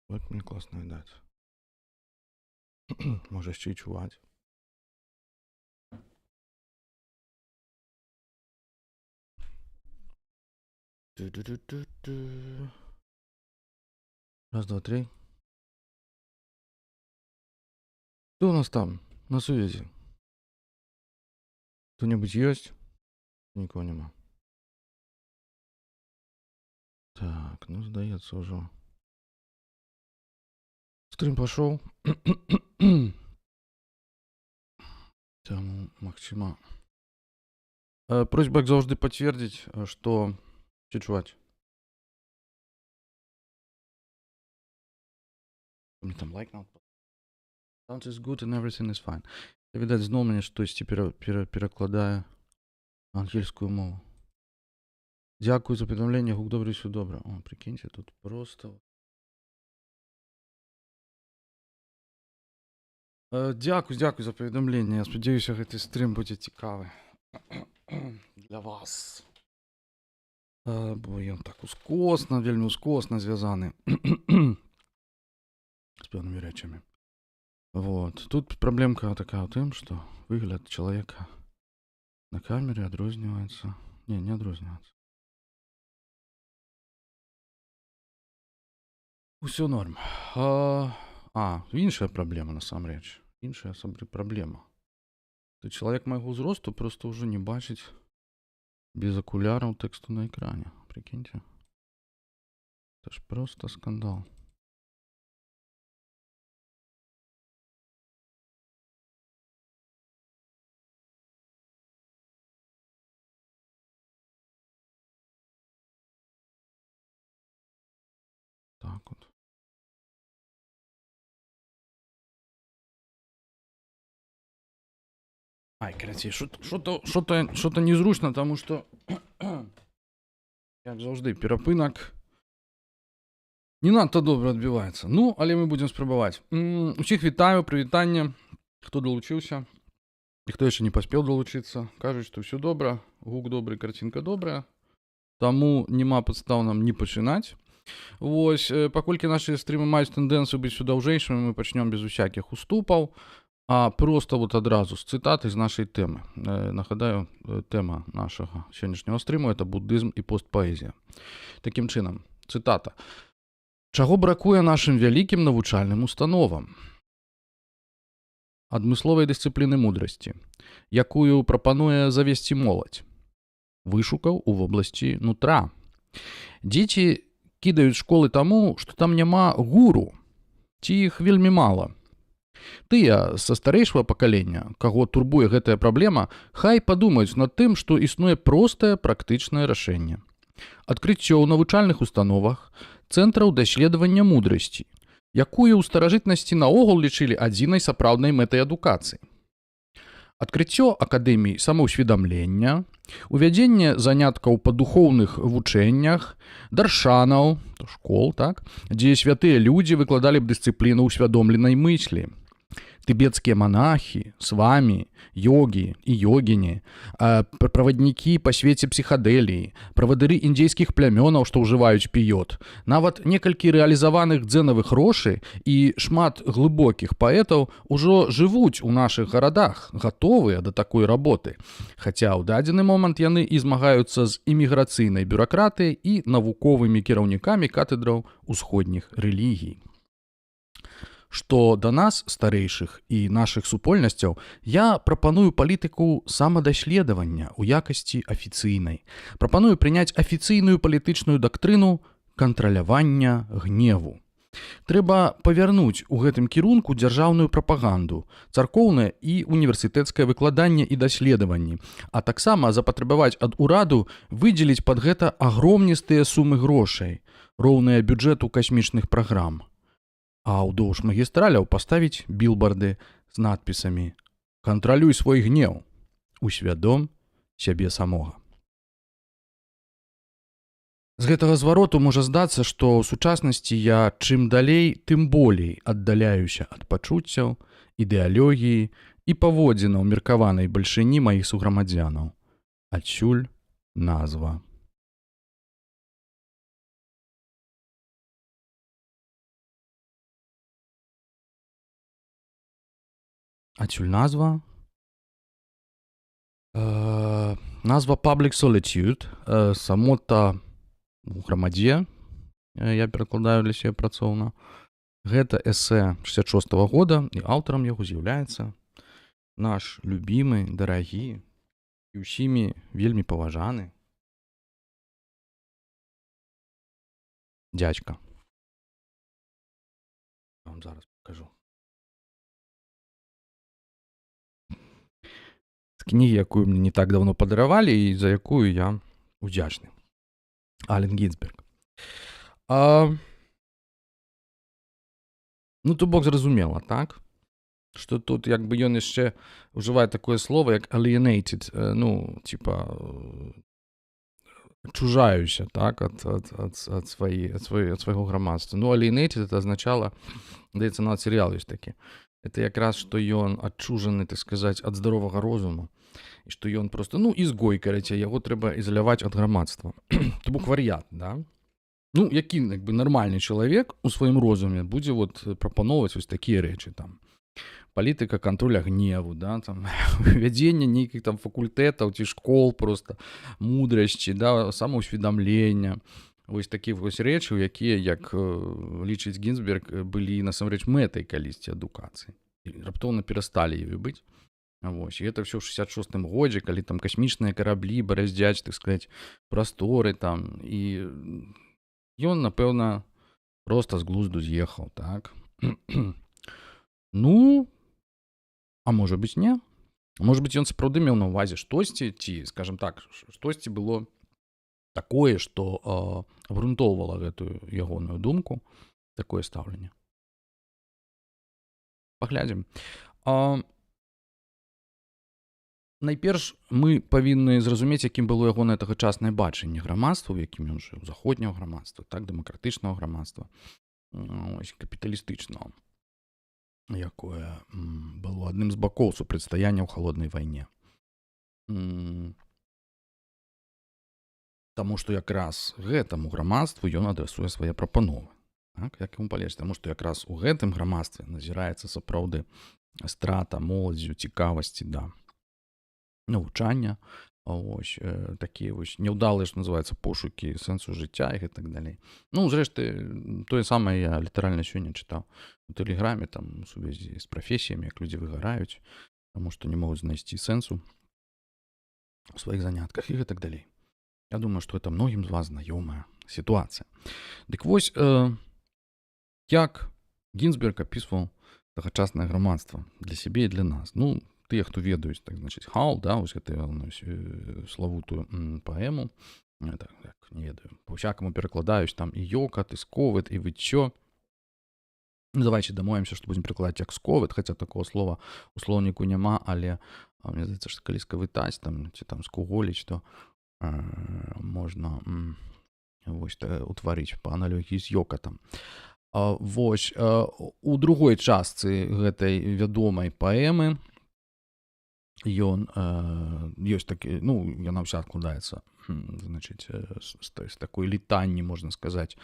Як мені класно віддати. Може ще й чувати. Раз, два, три. Кто у нас там на связи? Кто-нибудь есть? Никого нема. Так, ну здається уже. Стрим пошел. Там Максима. Просьба, як завжди, підтвердити, що чи чувати. Мені там лайк надо. Sound is good and everything is fine. Я, видать, знову мені щось перекладає англійською мову. Дякую за повідомлення, гук добрий, все добре. О, прикиньте, тут просто... Дякую за повідомлення. Я сподіваюся, що цей стрім буде цікавий. Для вас. Бо він так ускосно, вельми ускосно зв'язаний. З певними речами. Вот. Тут проблемка такая в том, что выгляд человека на камере отрознивается. Не отрознивается. Все норм. Іншая проблема, насамрэч. Іншая проблема. То человек моего зросту просто уже не бачить без окуляров тексту на экране. Прикиньте. Это ж просто скандал. Так вот. Короче, что-то незручно, тому что, як завжди, перепинок не надто добре відбувається. Ну, але ми будемо спробувати. Усіх вітаю, привітання, хто долучився. І хто ще не поспів долучитися. Кажуть, що все добре, гук добрий, картинка добра. Тому нема підстав нам не починати. Ось, покольки наші стріми мають тенденцію бути все довжейшими, ми почнемо без усяких уступів. А просто от одразу з цитати з нашої теми. Нагадаю, тема нашого сьогоднішнього стріму – це буддизм і постпоезія. Таким чином, цитата. Чаго бракуе нашим вялікім навучальным установам? Адмысловай дысцыпліны мудрасці, якую прапануе завесці моладзь. Вышукаў у вобласці нутра. Дзеці кідаюць школы таму, што там няма гуру, ці іх вельмі мала. Тыя са старэйшага пакалення, каго турбуе гэтая праблема, хай падумаюць над тым, што існуе простае практычнае рашэнне. Адкрыццё ў навучальных установах цэнтраў даследавання мудрасці, якую ў старажытнасці наогул лічылі адзінай сапраўднай мэтай адукацыі. Адкрыццё акадэмій самаўсведамлення, увядзенне заняткаў па духоўных вучэннях, даршанаў, школ, так, дзе святыя людзі выкладалі б дысцыпліну ўсвядомленай мыслі. Тыбецкія монахи, свамі, йогі і йогіні, праваднікі па свеце псіхадэліі, правадыры індзейскіх плямёнаў, што ўжываюць піёт, нават некалькі рэалізаваных дзэнавых рошай і шмат глыбокіх паэтаў ужо жывуць у нашых гарадах, гатовыя да такой работы, хаця ў дадзены момант яны і змагаюцца з іміграцыйнай бюракратыяй і навуковымі кіраўнікамі катедраў усходніх рэлігій. Што да нас, старэйшых і нашых супольнасцяў, я прапаную палітыку самадаследавання ў якасці афіцыйнай. Прапаную прыняць афіцыйную палітычную дактрыну кантралявання гневу. Трэба павярнуць у гэтым кірунку дзяржаўную прапаганду, царкоўнае і універсітэцкае выкладанне і даследаванні, а таксама запатрабаваць ад ураду выдзеліць пад гэта агромністыя сумы грошай, роўныя бюджэту касмічных праграм. А ўдоўж магістраляў паставіць білбарды з надпісамі «Кантралюй свой гнеў, усвядом сябе самога». З гэтага звароту можа здацца, што ў сучаснасці я чым далей, тым болей аддаляюся ад пачуццяў, ідэалогіі і паводзінаў меркаванай бальшыні маіх суграмадзянаў. Адсюль назва. Адсюль назва. Назва Public Solitude, самота ў грамадзе, я перакладаю для сябе працоўна. Гэта эсэ 66-го года, і аўтарам яго з'яўляецца наш любімы, дарагі і ўсімі вельмі паважаны дзядзька. Я вам зараз пакажу. З кнігі, якую мне не так давно падаравалі і за якую я удзячны. Ален Гінзберг. Ну, то бок зразумела, так? Што тут як бы ён яшчэ ўжывае такое слово, як alienated, ну, типа, чужаюся, так, ад свайго грамадства. Ну, alienated это азначала, здаецца, нават серыял ёсць такі. Это якраз, што ён адчужаны, так сказаць, ад здаровага розуму. І што ён просто, ну, ізгой, карацей, яго трэба ізаляваць ад грамадства. То бок варыянт, да? Ну, які, як бы, нармальны чалавек у сваім розуме будзе вот прапаноўваць вось такія рэчы, там, палітыка кантроля гневу, да, там, вядзенне нейкіх там факультэтаў ці школ просто, мудрасці, да, самаўсведамлення, вось такія вось рэчы, якія, як лічыць Гінзберг, былі насамрэч мэтай калісьці адукацыі. Раптоўна перасталі ёй быць. Вось, і гэта ўсё ў 66-м годзе, калі там касмічныя караблі бараздзяць, так сказаць, прасторы там, і ён, напэўна, проста з глузду з'ехаў, так? Ну, а можа быць, не? Можа быць, ён сапраўды меў на ўвазе штосьці, ці, скажам так, штосьці было такое, што абгрунтоўвала гэтую ягоную думку, такое стаўленне. Паглядзім. Найперш мы павінны зразумець, якім было ягонае тагачаснае бачанне грамадства, у якім ён жыў, заходняго грамадства, так, дэмакратычнага грамадства, ось, капіталістычнага, якое было адным з бакоў супрацьстаяння ў халоднай вайне. Таму што якраз гэтаму грамадству ён адрасуе свае прапановы. Так, як яму палез, таму што якраз у гэтым грамадстве назіраецца сапраўды страта моладзю цікавасці да навучання, ось, такія вось няўдалыя, што называецца, пошукі сэнсу жыцця і гэтак далей. Ну, зрэшты, тое самае я літаральна сёння чытаў у тэлеграме, там, у сувязі з прафесіямі, як людзі выгараюць, таму што не могуць знайсці сэнсу у сваіх занятках і гэтак далей. Я думаю, што гэта многім з вас знаёмая сітуацыя. Дык вось, як Гінзберг апісваў тагачаснае грамадства для сябе і для нас. Ну, тыя, хто ведаюць, так, значыць, Хал, да, вось гэтую славутую паэму, так, не ведаю, па-усякаму перакладаюць, там, і ёкат, і сковыт, і выццё. Давайце дамовімся, што будзем перакладаць як сковыт, хаця такого слова ў слоўніку няма, але, мне здаецца, што калі скавытаць, там, ці там скуголіць, то можна вось утварыць па аналогіі з ёкатам. Вось, у другой частцы гэтай вядомай паэмы ён ёсць такі, ну, яна ўся складаецца, значыць, з такой літанні, можна сказаць,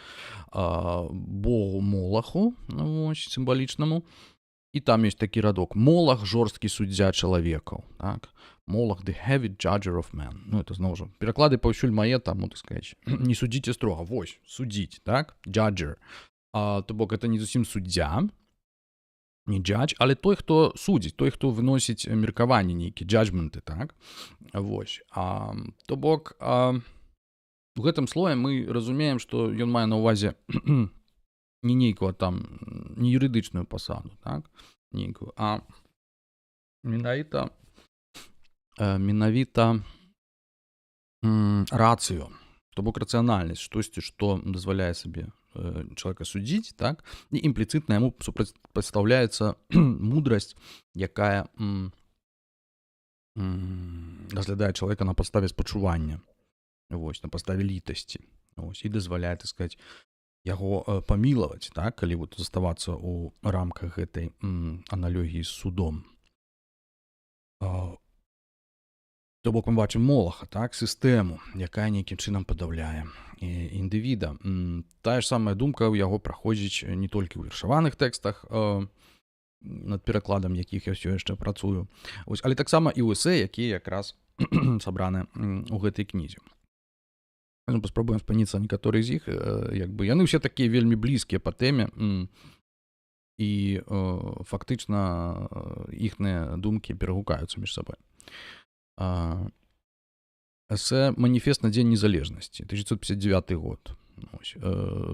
богу Молаху, вось, сімвалічнаму, і там ёсць такі радок: Молах жорсткі суддзя чалавекаў, так? Молах the heavy judger of men. Ну, это зноў жа пераклады паўсюль мае, там, так сказаць, не судзіце строга, вось, судзіць, так? Judger. То бок это не зусім суддзя, не judge, але той, хто судзіць, той, хто выносіць меркаванні нейкі, judgmenты, так? Вось. То бок, у гэтым слове мы разумеем, што ён мае на ўвазе не нейкую там, не юрыдычную пасаду, так? Нейкую, а менавіта рацыю, то бок рацыянальнасць, штосьці, што дазваляе сабе чалавека судзіць, так? І імпліцытна яму супрацьпастаўляецца мудрасць, якая разглядае чалавека на падставе спачування, вось, на падставе літасці, вось, і дазваляе, так сказаць, яго памілаваць, так? Калі вот заставацца ў рамках гэтай аналогіі з судом. То бок мы бачым Молаха, так, сістэму, якая нейкім чынам падаўляе індывіда. Тая ж самая думка ў яго праходзіць не толькі ў вершаваных тэкстах над перакладам якіх я ўсё яшчэ працую. Вось, але таксама і ў эсэ, якія якраз сабраны у гэтай кнізе. Ну, паспрабуем спыніцца некаторыя з іх, як бы яны ўсе такія вельмі блізкія па тэме, і фактычна іхныя думкі перагукаюцца між сабой. Эсэ «Маніфест на дзень незалежнасці», 1959 год.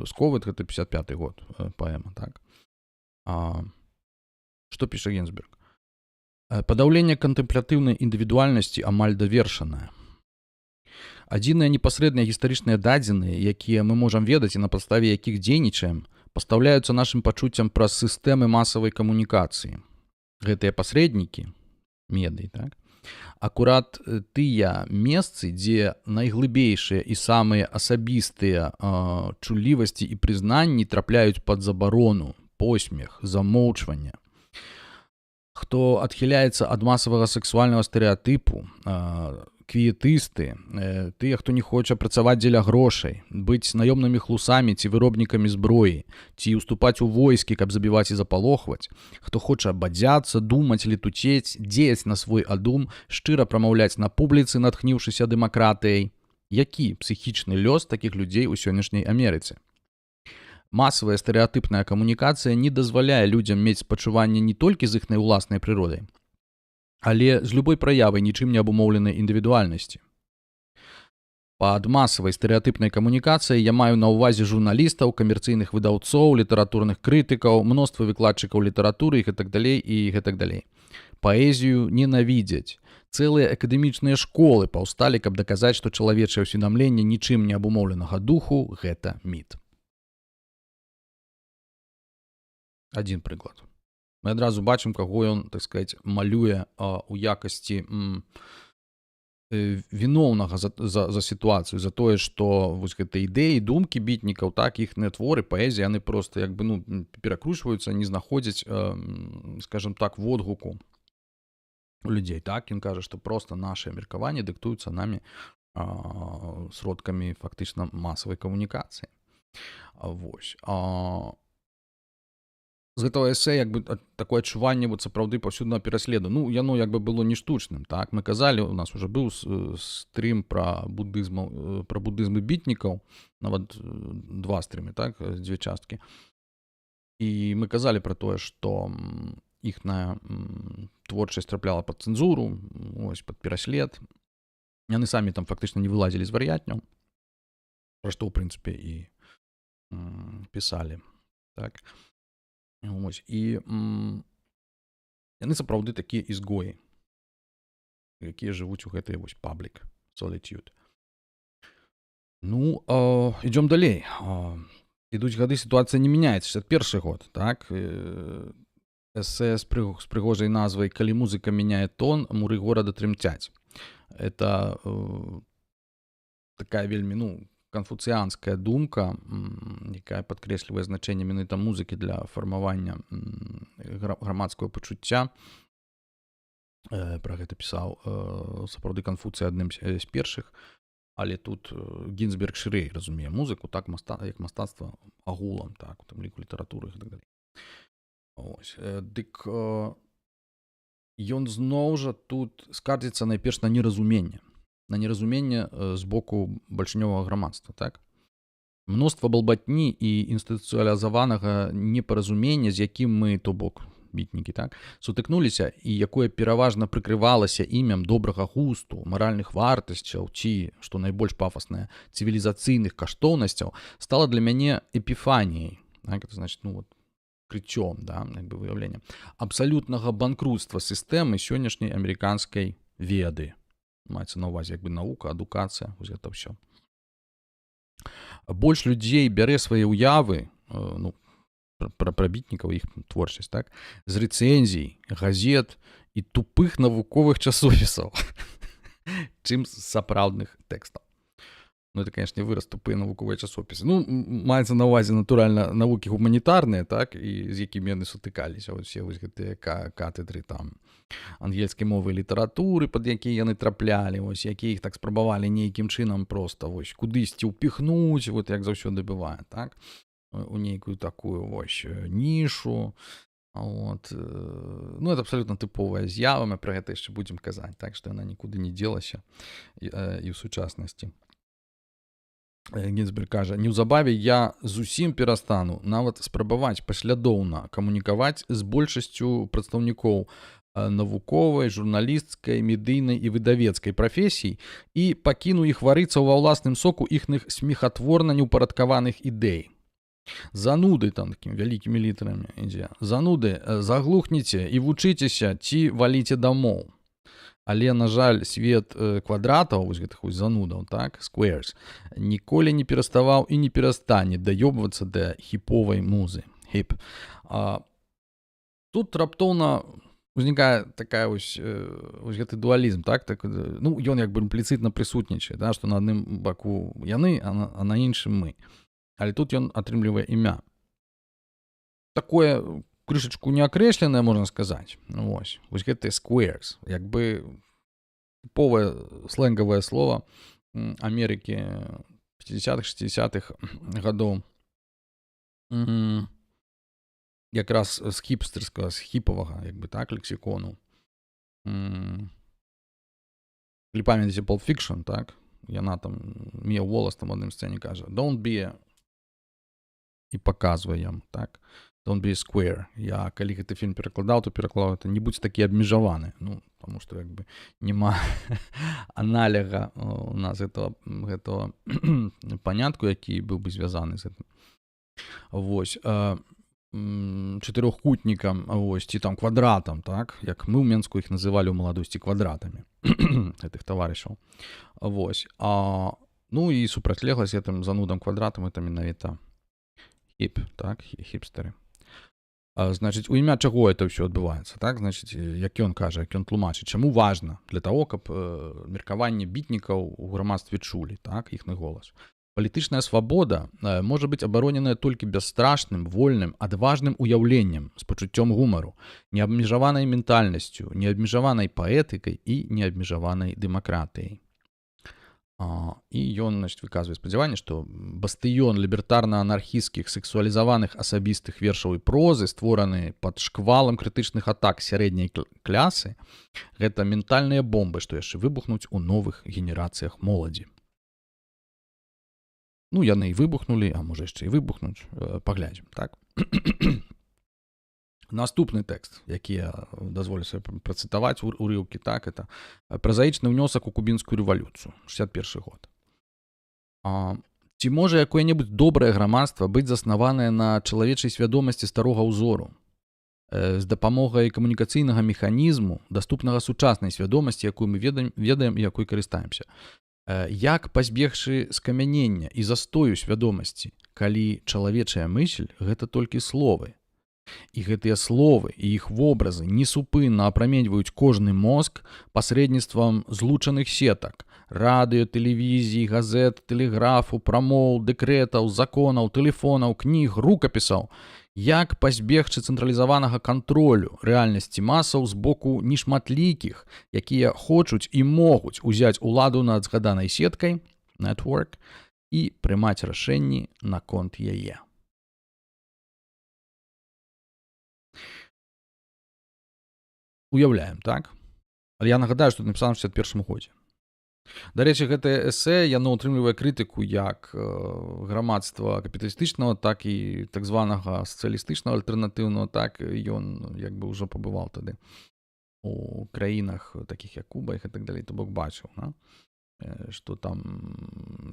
«Сковыт» — гэта 55 год паэма, так? Што піша Гінзберг? «Падаўленне кантэмплятыўнай індывідуальнасці амаль давершанае. Адзіныя непасрэдныя гістарычныя дадзеныя, якія мы можам ведаць і на падставе якіх дзейнічаем, пастаўляюцца нашым пачуццям праз сістэмы масавай камунікацыі. Гэтыя пасрэднікі, медыі, так? Акурат тыя месцы, дзе найглыбейшыя і самыя асабістыя чуллівасці і прызнанні трапляюць пад забарону, посмех, замоўчванне. Хто адхіляецца ад масавага сексуальнага стэрэатыпу, квіетысты, тыя, хто не хоча працаваць дзеля грошай, быць наёмнымі хлусамі ці выробнікамі зброі, ці ўступаць у войскі, каб забіваць і запалохваць, хто хоча бадзяцца, думаць, летуцець, дзеяць на свой адум, шчыра прамаўляць на публіцы, натхніўшыся дэмакратыяй. Які псіхічны лёс такіх людзей у сённяшняй Амерыцы? Масавая стэрэатыпная камунікацыя не дазваляе людзям мець спачуванне не толькі з іхнай уласнай прыродай, але з любой праявай нічым не абумоўленай індывідуальнасці. Пад масавай стэрэатыпнай камунікацыяй я маю на ўвазе журналістаў, камерцыйных выдаўцоў, літаратурных крытыкаў, мноства выкладчыкаў літаратуры і гэтак далей і гэтак далей. Паэзію ненавідзяць. Цэлыя акадэмічныя школы паўсталі, каб даказаць, што чалавечае ўсведамленне нічым не абумоўленага духу — гэта міт. Адзін прыклад. Мы адразу бачым, каго ён, так сказаць, малюе у якасці віноўнага за сітуацыю, за тое, што вось гэта ідэі, думкі бітнікаў, так, іхныя творы, паэзія, яны проста як бы перакручваюцца, не знаходзяць, скажем так, водгуку у людзей. Так, ён кажа, што проста нашы меркаванні дыктуюцца намі сродкамі фактычна масавай камунікацыі. Вось. З гэтага эсэ як бы такое адчуванне сапраўды паўсюднага пераследу. Ну, яно як бы было не штучным, так? Мы казалі, у нас уже быў стрым пра будызм і бітнікаў, нават 2 стрымы, так, 2 часткі. І мы казалі пра тое, што іхная творчасць трапляла пад цэнзуру, ось, пад пераслед. Яны самі там фактычна не вылазілі з вар'ятняў, пра што, ў прынцыпе, і пісалі, так. Ось, і яны сапраўды такія ізгоі, якія жывуць у гэтай вось паблік, solitude. Ну, ідём далей. Ідуць гады, сітуацыя не мяняецца. 61 год, так? Эсэ з прыгожай назвай «Калі музыка мяняе тон, муры горада трымцяць». Это такая вельмі, канфуцыянская думка, якая падкрэслівае значэнне менавіта музыкі для фармавання грамадскага пачуцця. Пра гэта пісаў сапраўды Канфуцый адным з першых, але тут Гінзберг шырэй разумее музыку, так, як мастацтва агулам, так, у тым ліку літаратуры і так далей. Ось. Дык ён зноў жа тут скардзіцца найперш на неразуменне. На неразуменне з боку бальшынёвага грамадства, так? Мноства балбатні і інстытуцыялізаванага непаразумення, з якім мы, то бок бітнікі, так, сутыкнуліся і якое пераважна прыкрывалася імем добрага густу, маральных вартасцяў ці, што найбольш пафаснае, цывілізацыйных каштоўнасцяў, стала для мяне эпіфаніяй, так, это значит, ну вот, крыццём, да, як бы выяўленнем абсалютнага банкрутства сістэмы сённяшняй амерыканскай веды. Маецца на ўвазе як бы навука, адукацыя, вось гэта ўсё. Больш людзей бярэ свае ўявы, ну, пра бітнікаў, іх творчасць, так, з рэцэнзій, газет і тупых навуковых часопісаў, чым з сапраўдных тэкстаў. Ну, это, конечно, выраз тупыя навуковыя часопісы. Ну, маецца на ўвазе, натуральна, навукі гуманітарныя, так, і з якімі яны сутыкаліся, усе вось гэтыя катедры там ангельскай мовы і літаратуры, пад якія яны траплялі, вось, якія іх так спрабавалі нейкім чынам проста вось кудысьці ўпіхнуць, вот як заўсёды бывае, так, у нейкую такую вось нішу, Ну, это абсолютна тыповая з'ява, мы пра гэта яшчэ будзем казаць, так што яна нікуды не дзелася і ў сучаснасці. Гінзберг кажа: «Неўзабаве я зусім перастану нават спрабаваць паслядоўна камунікаваць з большасцю прадстаўнікоў навуковай, журналісцкай, медыйнай і выдавецкай прафесій і пакіну іх варыцца ва ўласным соку іхных смехатворна неўпарадкаваных ідэй. Зануды, там такімі вялікімі літарамі ідзе. Зануды, заглухніце і вучыцеся ці валіце дамоў. Але, на жаль, свет квадратаў, вось гэтых вось занудаў, так, squares, ніколі не пераставаў і не перастане даёбвацца да хіповай музы. Хіп. Тут раптоўна узнікае такая вось гэты дуалізм, так, ну, ён як бы імпліцытна прысутнічае, да, што на адным баку яны, а на іншым мы. Але тут ён атрымлівае імя. Такое крышачку неакрэсленае, можна сказаць. Вось гэтыя squares, як бы тыповае слэнгавае слова Амерыкі 50-х, 60-х гадоў. Якраз з хіпстэрскага, з хіпавага, як бы так, лексікону. Калі памятаеце Pulp Fiction, так, яна там, Мія Уолас там в адным сцэне кажа, don't be a... і паказвае яму, так, don't be a square. Я, калі гэты фільм перакладаў, то перакладаў это не будь такі абмежаваны, ну, таму што, як бы, няма аналега у нас гэтага панятку, які быў бы звязаны з гэтым. Вось, чатырохкутнікам, вось, ці там квадратам, так, як мы ў Менску іх называлі ў маладосці квадратамі, гэтых таварышаў. Вось, ну і супрацьлегласць гэтым занудам квадратам, это менавіта хіп, так, хіпстары. Значыць, у імя чаго это ўсё адбываецца, так, значыць, як ён кажа, як ён тлумачыць, чаму важна для таго, каб меркаванне бітнікаў у грамадстве чулі, так, іхны голас. Палітычная свабода можа быць абароненая толькі бясстрашным, вольным, адважным уяўленнем з пачуццём гумару, неабмежаванай ментальнасцю, неабмежаванай паэтыкай і неабмежаванай дэмакратыяй. І ён, значит, выказвае спадзяванне, што бастыён лібертарна-анархісцкіх сексуалізаваных асабістых вершаў і прозы, створаны пад шквалам крытычных атак сярэдняй клясы, гэта ментальныя бомбы, што яшчэ выбухнуць у новых генерацыях моладзі. Ну, яны і выбухнулі, а можа яшчэ і выбухнуць, паглядзім, так. Наступны тэкст, які я дазволю сабе працытаваць урыўкі, так, это празаічны ўнёсак у кубінскую рэвалюцыю, 61 год. Ці можа якое-небудзь добрае грамадства быць заснаванае на чалавечай свядомасці старога ўзору, з дапамогай камунікацыйнага механізму, даступнага сучаснай свядомасці, якую мы ведаем і якой карыстаемся? Як пазбегчы скамянення і застою свядомасці, калі чалавечая мысль – гэта толькі словы. І гэтыя словы і іх вобразы несупынна апраменьваюць кожны мозг пасрэдніцтвам злучаных сетак, радыё, тэлевізій, газет, тэлеграфу, прамоў, дэкрэтаў, законаў, тэлефонаў, кніг, рукапісаў. Як пазбегчы цэнтралізаванага кантролю рэальнасці масаў з боку нешматлікіх, якія хочуць і могуць узяць уладу над згаданай сеткай, network, і прымаць рашэнні наконт яе. Уяўляем, так? Але я нагадаю, што напісана ў 61 годзе. Дарэчы, гэтае эсэ, яно ўтрымлівае крытыку як грамадства капіталістычнага, так і так званага сацыялістычнага альтэрнатыўнага, так ён як бы ўжо пабываў тады у краінах такіх як Куба і так далей, то бок бачыў, што там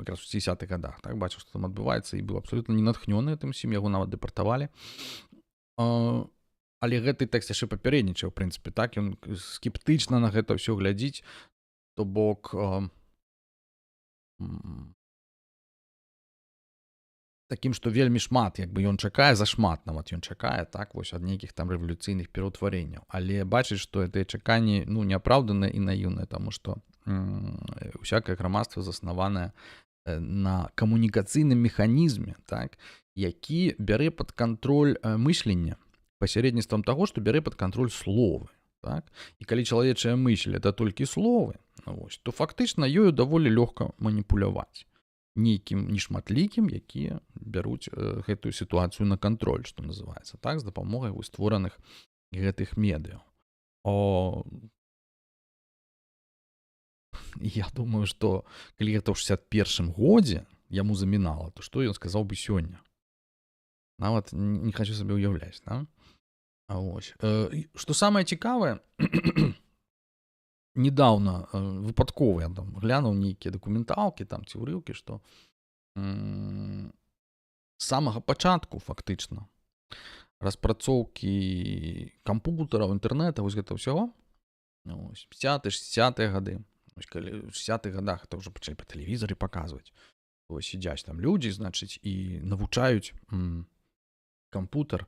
якраз у 60-х годах, так, бачыў, што там адбываецца і быў абсалютна не натхнёны гэтым усім, яго нават дэпартавалі. Але гэты тэкст яшчэ папярэднічаў, у прынцыпе, так, ён скептычна на гэта ўсё глядзіць, то бок такім, што вельмі шмат, як бы ён чакае зашмат, нават ён чакае, так, вось ад нейкіх там рэвалюцыйных пераўтварэнняў, але бачыць, што гэтыя чаканні, ну, неапраўданыя і наіўныя, таму што усякае грамадства заснаванае на камунікацыйным механізме, так, які бярэ пад кантроль мыслення пасярэдніцтвам таго, што бярэ пад кантроль словы. Так? І калі чалавечая мысль это толькі словы, вось, то фактычна ёю даволі лёгка маніпуляваць нейкім нешматлікім, якія бяруць гэтую сітуацыю на кантроль, што называецца, так, з дапамогай створаных гэтых медыа. Я думаю, што калі гэта ў 61 годзе яму замінала, то што ён сказаў бы сёння? Нават не хачу сабе ўяўляць, да? Што самае цікавае, недавно выпадкова я там глянуў нейкія дакументалкі там ці ўрыўкі, што з самага пачатку фактычна распрацоўкі кампутараў, інтэрнэта, вось гэта ўсяго, 50-60-е гады, калі ў 60-х годах это ўжо пачалі па тэлевізары паказваць. Сядзяць там людзі, значыць, і навучаюць кампутар,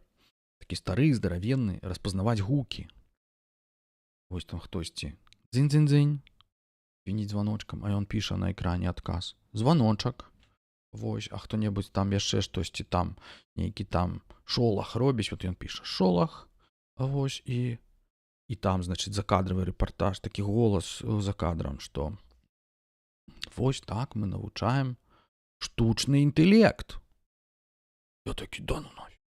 такі стары, здаравенны, распазнаваць гукі. Вось там хтосьці дзынь-дзынь-дзынь, звініць званочкам, а ён піша на экране адказ. Званочак. Вось, а хто-небудзь там яшчэ штосьці там, нейкі там шолах робіць, вот ён піша шолах, вось, і там, значыць, закадравы рэпартаж, такі голас за кадрам, што вось так мы навучаем штучны інтэлект. Я такі, да ну нафиг.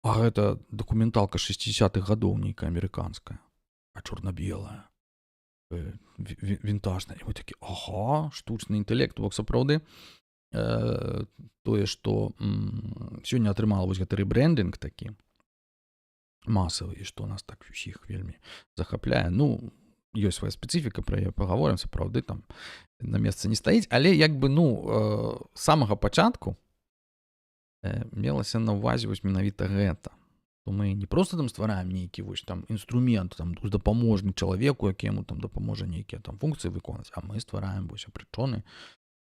А гэта дакументалка 60-х гадоў нейкая амерыканская, а чорна-белая, вінтажная. І мы такі, ага, штучны інтэлект, бок сапраўды тое, што сёння атрымала вось гэты рэбрэндынг такі масавы, і што нас так усіх вельмі захапляе. Ну, ёсць свая спецыфіка, пра яе пагаворым, сапраўды там на месцы не стаіць, але як бы, з самага пачатку мелася на ўвазе вось менавіта гэта. То мы не проста там ствараем нейкі вось там інструмент, там дапаможны чалавеку, які яму там дапаможа нейкія там функцыі выконаць, а мы ствараем вось апрычоны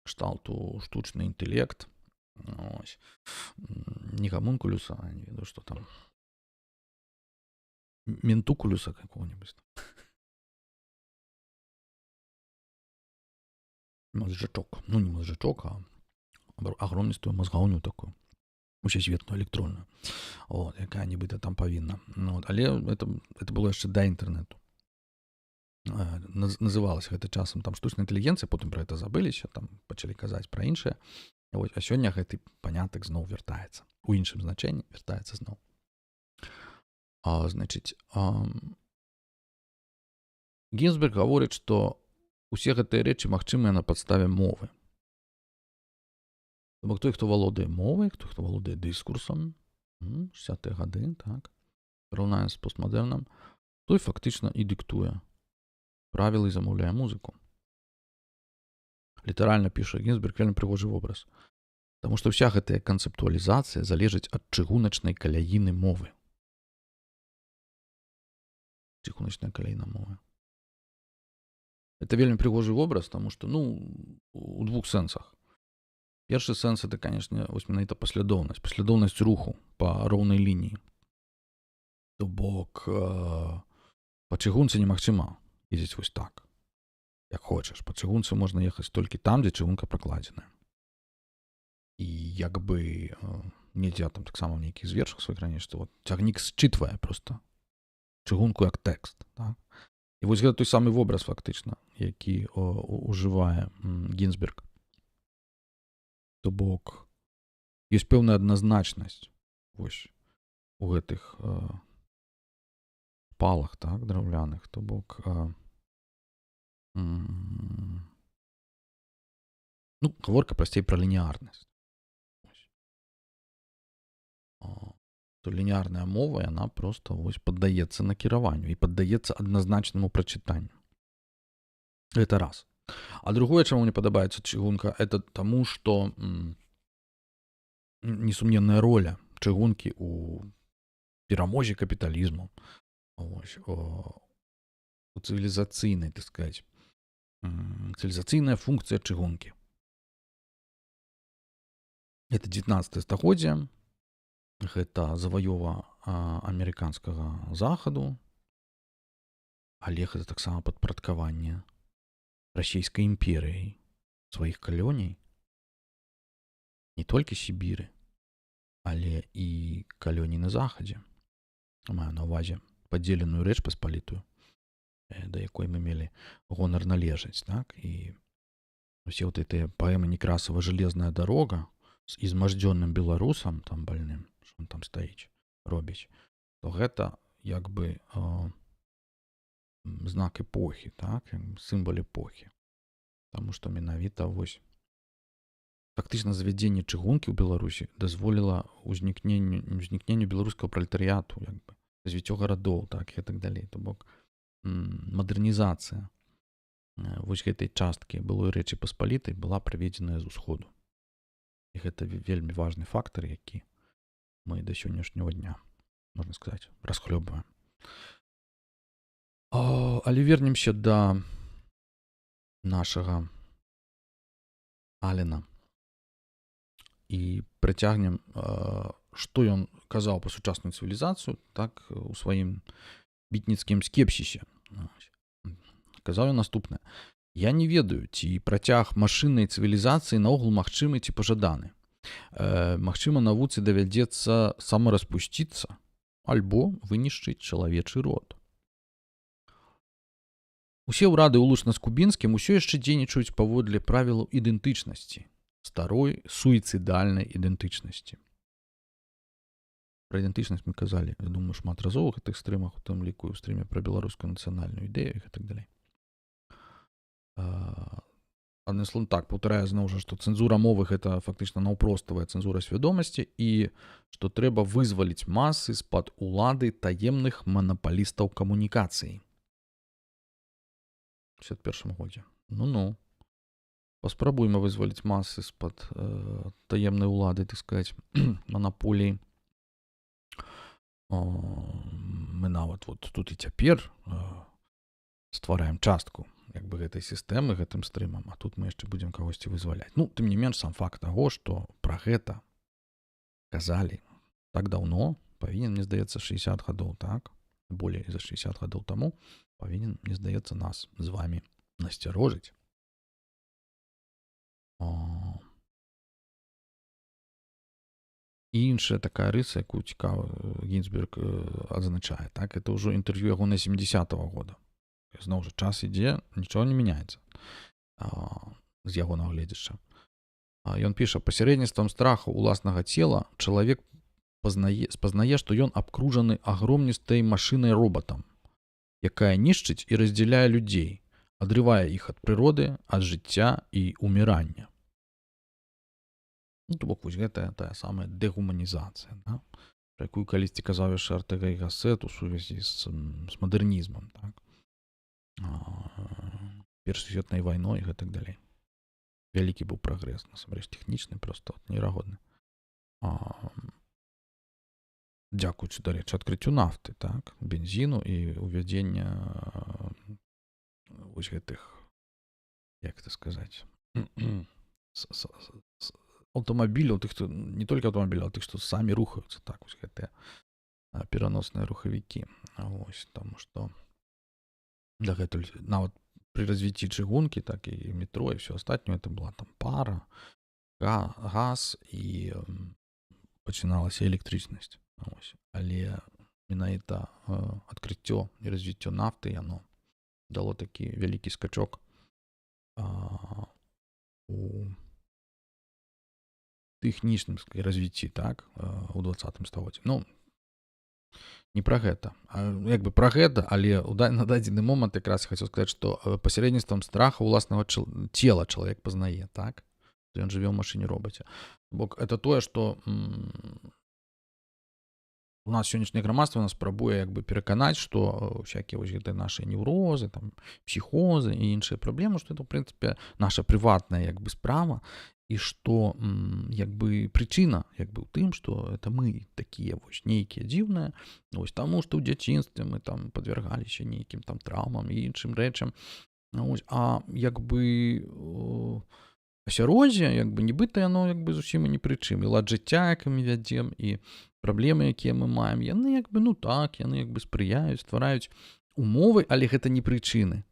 кшталту штучны інтэлект. Ось. Не гамункулюса, а не ведаю, што там. Ментукулюса какого-нибудь. Мозжечок. Ну, не мозжечок, а огромністую мозгаўню такую. Усесветную, электронную. Вот, якая нібыта там павінна. Вот. Але это было яшчэ да інтэрнэту. Называлася гэта часам там штучная інтэлігенцыя, потым пра гэта забыліся, там пачалі казаць пра іншае. Вот. А сёння гэты панятак зноў вяртаецца. У іншым значэнні вяртаецца зноў. Значыць, Гінзберг гаворыць, што усе гэтыя рэчы магчымыя на падставе мовы. Бо той, хто валодае мовай, той, хто валодае дыскурсам, 60-е гады, так, параўнаем з постмадэрнам, той фактычна і дыктуе правілы і замаўляе музыку. Літаральна піша Гінзберг, вельмі прыгожы вобраз. Таму што ўся гэтая канцэптуалізацыя залежыць ад чыгуначнай каляіны мовы. Чыгуначная каляіна мовы. Это вельмі прыгожы вобраз, таму што, у двух сэнсах. Першы сэнс — это, конечно, вось менавіта паслядоўнасць руху па роўнай лініі. То бок па чыгунцы немагчыма ездзіць вось так, як хочаш. Па чыгунцы можна ехаць толькі там, дзе чыгунка пракладзеная. І як бы недзе там таксама ў нейкіх звершах сваіх раней, што цягнік счытвае проста чыгунку як тэкст. Так? І вось гэта той самы вобраз фактычна, які ужывае Гінзберг. То бок ёсць пэўная адназначнасць вось у гэтых палах, так, драўляных. То бок гаворка прасцей пра лініярнасць. То лініярная мова, яна проста паддаецца накіраванню і паддаецца адназначнаму прачытанню. Гэта раз. А другое, чаму мне падабаецца чыгунка, это таму, што несумненная роля чыгункі ў перамозе капіталізму, у цывілізацыйнай, так сказаць, цывілізацыйная функцыя чыгункі. Это 19 стагоддзе, гэта заваёва амерыканскага захаду, але гэта таксама падпарадкаванне расійскай імперыяй сваіх калоній, не толькі Сібіры, але і калоній на захадзе. Маю на ўвазе падзеленую рэч паспалітую, да якой мы мелі гонар належаць, так? І усе вот гэтыя паэмы Некрасава «Железная дорога», з ізмождзённым беларусам там больным, што он там стаіць, робіць, то гэта як бы знак эпохі, так, сімвал эпохі. Таму што менавіта вось фактычна завядзенне чыгункі ў Беларусі дазволіла ўзнікненню беларускага пралетарыяту, як бы развіццё гарадоў, так, і так далей. То бок мадэрнізацыя вось гэтай часткі былой Рэчы Паспалітай была праведзеная з усходу. І гэта вельмі важны фактар, які мы да сённяшняга дня, можна сказаць, расхлёбваем. Але вернемся да нашага Алена і прыцягнем, што ён казаў пра сучасную цывілізацыю, так, у сваім бітніцкім скепсісе. Казаў ён наступнае: «Я не ведаю, ці працяг машыннай цывілізацыі наогул магчымы ці пажаданы. Магчыма, навуцы давядзецца самараспусціцца альбо вынішчыць чалавечы род. Усе ўрады ў Лучна-Скубінскім усё яшчэ дзейнічаюць паводле правілаў ідэнтычнасці, старой суіцыдальнай ідэнтычнасці». Пра ідэнтычнасць мы казалі, я думаю, шмат разоў у гэтых стрымах, у тым ліку і ў стрыме пра беларускую нацыянальную ідэю і так далей. Адным словам, так, паўтараю зноў жа, што цэнзура мовы гэта фактычна наўпроставая цэнзура свядомасці і што трэба вызваліць масы з-пад улады таемных манапалістаў камунікацыі. 61 годзе. Ну-ну. Паспрабуйма вызваліць масы з-пад таемнай улады, так сказаць, манаполіі. Мы нават вот тут і цяпер ствараем частку як бы гэтай сістэмы, гэтым стрымам, а тут мы яшчэ будзем кагосьці вызваляць. Ну, тым не менш, сам факт таго, што пра гэта казалі так даўно, павінен, мне здаецца, 60 гадоў, так? Болей за 60 гадоў таму, павінен, мне здаецца, нас з вамі насцярожыць. І іншая такая рыса, якую цікава Гінзберг адзначае, так? Это ўжо інтэрв'ю яго на 70-го года. Зноў жа, час ідзе, нічого не мяняецца з ягонага гледзяча. Ён піша: «Пасярэдніцтвам страху уласнага цела чалавек спазнае, што ён абкружаны агромністай машынай-робатам, якая нішчыць і раздзяляе людзей, адрывае іх ад прыроды, ад жыцця і ўмірання». Ну, то бок, вось гэта тая самая дэгуманізацыя, да? Пра якую калісьці казаў яшчэ Артега і Гассет у сувязі з мадэрнізмам, так? Першай светнай вайной і гэтак далей. Вялікі быў прагрэс, насамрэч тэхнічны, проста неверагодны. Дзякуючы, дарэчы, адкрыццю нафты, так, бензіну і увядзення вось гэтых, як это сказаць, аўтамабіляў, тых, што не толькі аўтамабіляў, а тых, што самі рухаюцца, так, вось гэтыя пераносныя рухавікі. Вось, таму што дагэтуль нават пры развіцці чыгункі, так і метро і ўсё астатняе, это была там пара, газ і пачыналася электрычнасць. Ось. Але менавіта адкрыццё і развіццё нафты яно дало такі вялікі скачок у тэхнічным развіцці, так, у 20 стагоддзі. Ну, не пра гэта, як бы пра гэта, але на дадзены момант якраз хацеў сказаць, што пасярэдніцтвам страха ўласнага цела чалавек пазнае, так, ён жыве ў машыне-робаце. Бок это тое, што у нас сённяшняе грамадства нас спрабуе як бы пераканаць, што всякія вось гэтыя нашы неўрозы, там, псіхозы і іншыя праблемы, што это, ў прынцыпе, наша прыватная як бы справа, і што як бы прычына як бы ў тым, што это мы такія вось нейкія дзіўныя, вось таму што ў дзяцінстве мы там падвяргаліся нейкім там траўмам і іншым рэчам. Вось, а як бы асяроддзе, як бы нібыта яно як бы зусім і не пры чым. І лад жыцця, які мы вядзем, і праблемы, якія мы маем, яны як бы, ну так, яны як бы спрыяюць, ствараюць умовы, але гэта не прычыны.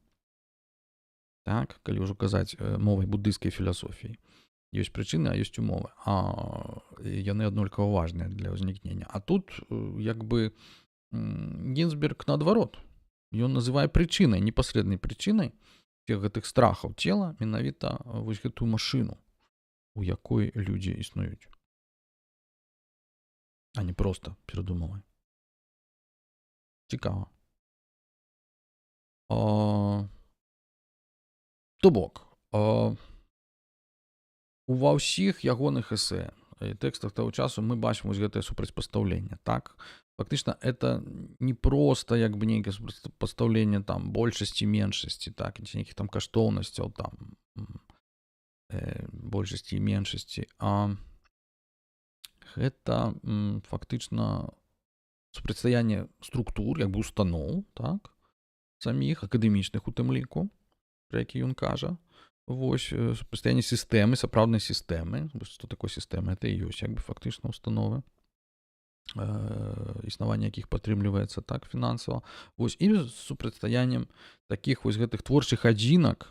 Так, калі ўжо казаць мовай буддыйскай філасофіі. Ёсць прычыны, а ёсць умовы. Яны аднолькава важныя для ўзнікнення. А тут як бы Гінзберг наадварот. Ён называе прычынай, непасрэднай прычынай всех гэтых страхаў цела менавіта вось гэтую машыну. у якой людзі існуюць, а не проста перадумовай. Цікава. То бок, ува ўсіх ягоных эсэ і тэкстах таго часу мы бачым вось гэтае супрацьпастаўленне, так? Фактычна это не проста як бы нейкае супрацьпастаўленне там большасці, меншасці, так, ці нейкіх там каштоўнасцяў там большасці і меншасці, а гэта фактычна супрацьстаянне структур, як бы устаноў, так, саміх акадэмічных у тым ліку, пра які ён кажа. Вось супрацьстаянне сістэмы, сапраўднай сістэмы. Што такое сістэма? Гэта і ёсць як бы фактычна установы, існаванне якіх падтрымліваецца так фінансава. Вось і супрацьстаяннем такіх вось гэтых творчых адзінак,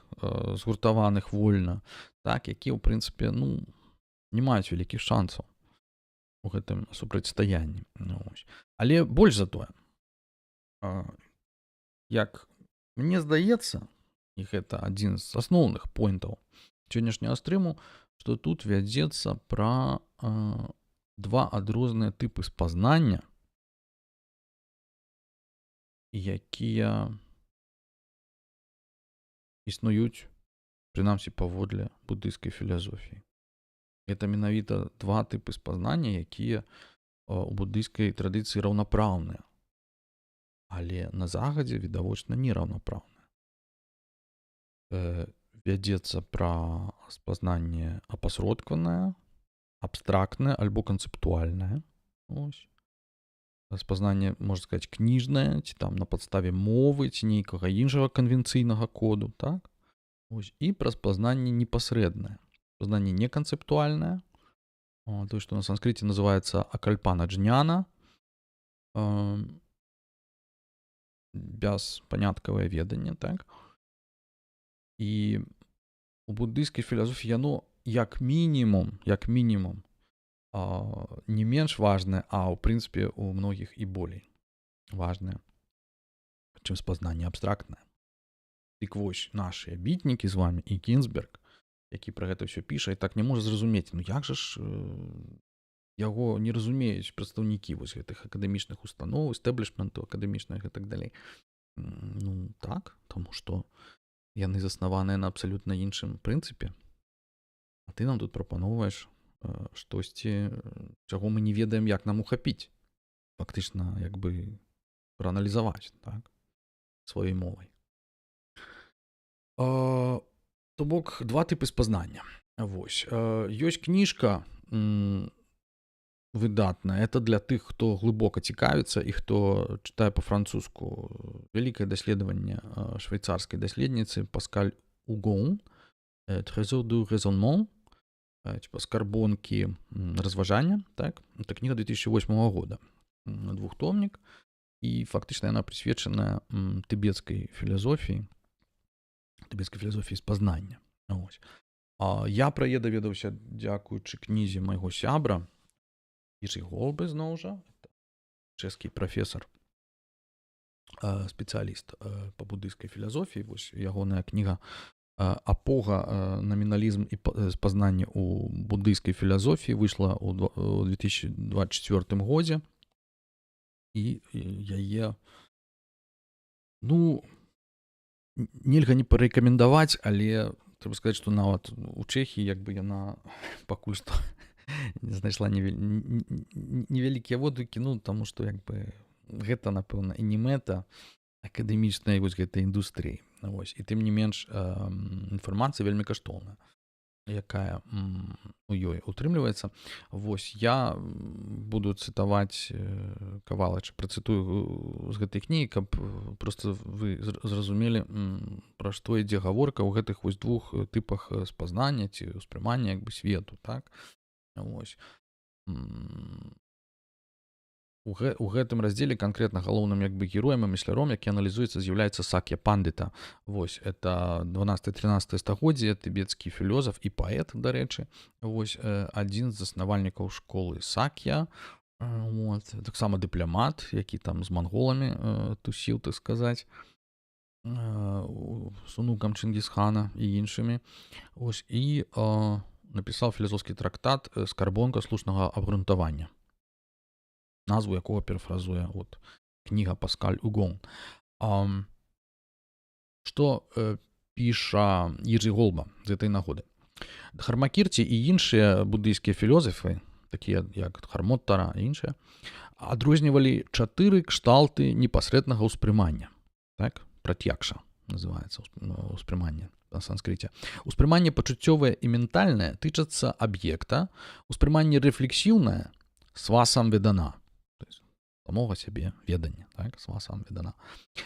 згуртаваных вольна, так, якія ў прынцыпе, ну, не маюць вялікіх шансаў у гэтым супрацьстаянні. Але больш за тое, як мне здаецца, і гэта адзін з асноўных поінтаў сённяшняга стрыму, што тут вядзецца пра два адрозныя тыпы спазнання, якія існуюць, прынамсі, паводле буддыйскай філасофіі. Гэта менавіта два тыпы спазнання, якія у буддыйскай традыцыі раўнапраўныя, але на захадзе відавочна нераўнапраўныя. Вядзецца пра спазнанне апасродкаванае, абстрактнае альбо канцэптуальнае. Ось. Спазнанне, можна сказаць, кніжнае, ці там на падставе мовы, ці нейкага іншага канвенцыйнага коду, так? Ось. І пра спазнанне непасрэднае. Спазнанне неканцэптуальнае, тое, што на санскрыце называецца акальпана джняна, беспаняткавае веданне, так? І у буддыйскай філасофіі яно як мінімум не менш важнае, а ў прынцыпе у многіх і болей важнае, чым спазнанне абстрактнае. Дык вось нашыя бітнікі з вамі і Гінзберг, які пра гэта ўсё піша, і так не можа зразумець, ну як жа ж яго не разумеюць прадстаўнікі вось гэтых акадэмічных устаноў, эстэблішменту акадэмічных і так далей. Ну так, таму што яны заснаваныя на абсалютна іншым прынцыпе. А ты нам тут прапаноўваеш штосьці, чаго мы не ведаем, як нам ухапіць. Фактычна, як бы прааналізаваць, так, сваёй мовай. То бок, два тыпы спазнання. Вось. Ёсць кніжка выдатная. Это для тых, хто глыбока цікавіцца і хто чытае па-французску. Вялікае даследаванне швейцарскай даследніцы Паскаль Угон, Trésor du raisonnement, скарбонкі разважання, так? Это кніга 2008 года. Двухтомнік. І фактычна яна прысвечаная тыбецкай філасофіі спазнання. Ось. Я пра яе даведаўся дзякуючы кнізе майго сябра, Ежы Голбы, зноў жа, чэшскі прафесар, спецыяліст па буддыйскай філасофіі. Вось ягоная кніга «Апога, наміналізм і спазнанне ў буддыйскай філасофіі» выйшла ў 2024 годзе. І яе, ну, нельга не парэкамендаваць, але трэба сказаць, што нават у Чэхіі як бы яна пакуль што знайшла невялікія водгукі, ну, таму што як бы гэта, напэўна, і не мэта акадэмічнай вось гэтай індустрыі. Вось. І тым не менш інфармацыя вельмі каштоўная, якая у ёй утрымліваецца. Вось я буду цытаваць кавалачак, працытую з гэтай кнігі, каб проста вы зразумелі, пра што ідзе гаворка ў гэтых вось двух тыпах спазнання ці ўспрымання як бы свету, так? Вось. У гэтым раздзеле канкрэтна галоўным як бы героем і мысляром, які аналізуецца, з'яўляецца Сакья Пандыта. Вось, это 12-13 стагоддзе, тыбецкі філёзаф і паэт, дарэчы. Вось, адзін з заснавальнікаў школы Сакья. Вот, таксама дыпламат, які там з манголамі тусіў, так сказаць, с унукам Чынгісхана і іншымі. Вось, і напісаў філасофскі трактат «Скарбонка слушнага абгрунтавання», назву якога перафразуе кніга Паскаль Угон. Што піша Іржі Голба з гэтай нагоды? Дхармакірці і іншыя буддыйскія філосафы, такія як Дхармоттара і іншыя, адрознівалі 4 кшталты непасрэднага ўспрымання. Так? Пратьякша называецца ўспрыманне на санскрыце. Успрыманне пачуццёвае і ментальнае тычацца аб'екта, успрыманне рэфлексіўнае свасам ведана, то есть самога сябе ведання, так? Свасам ведана.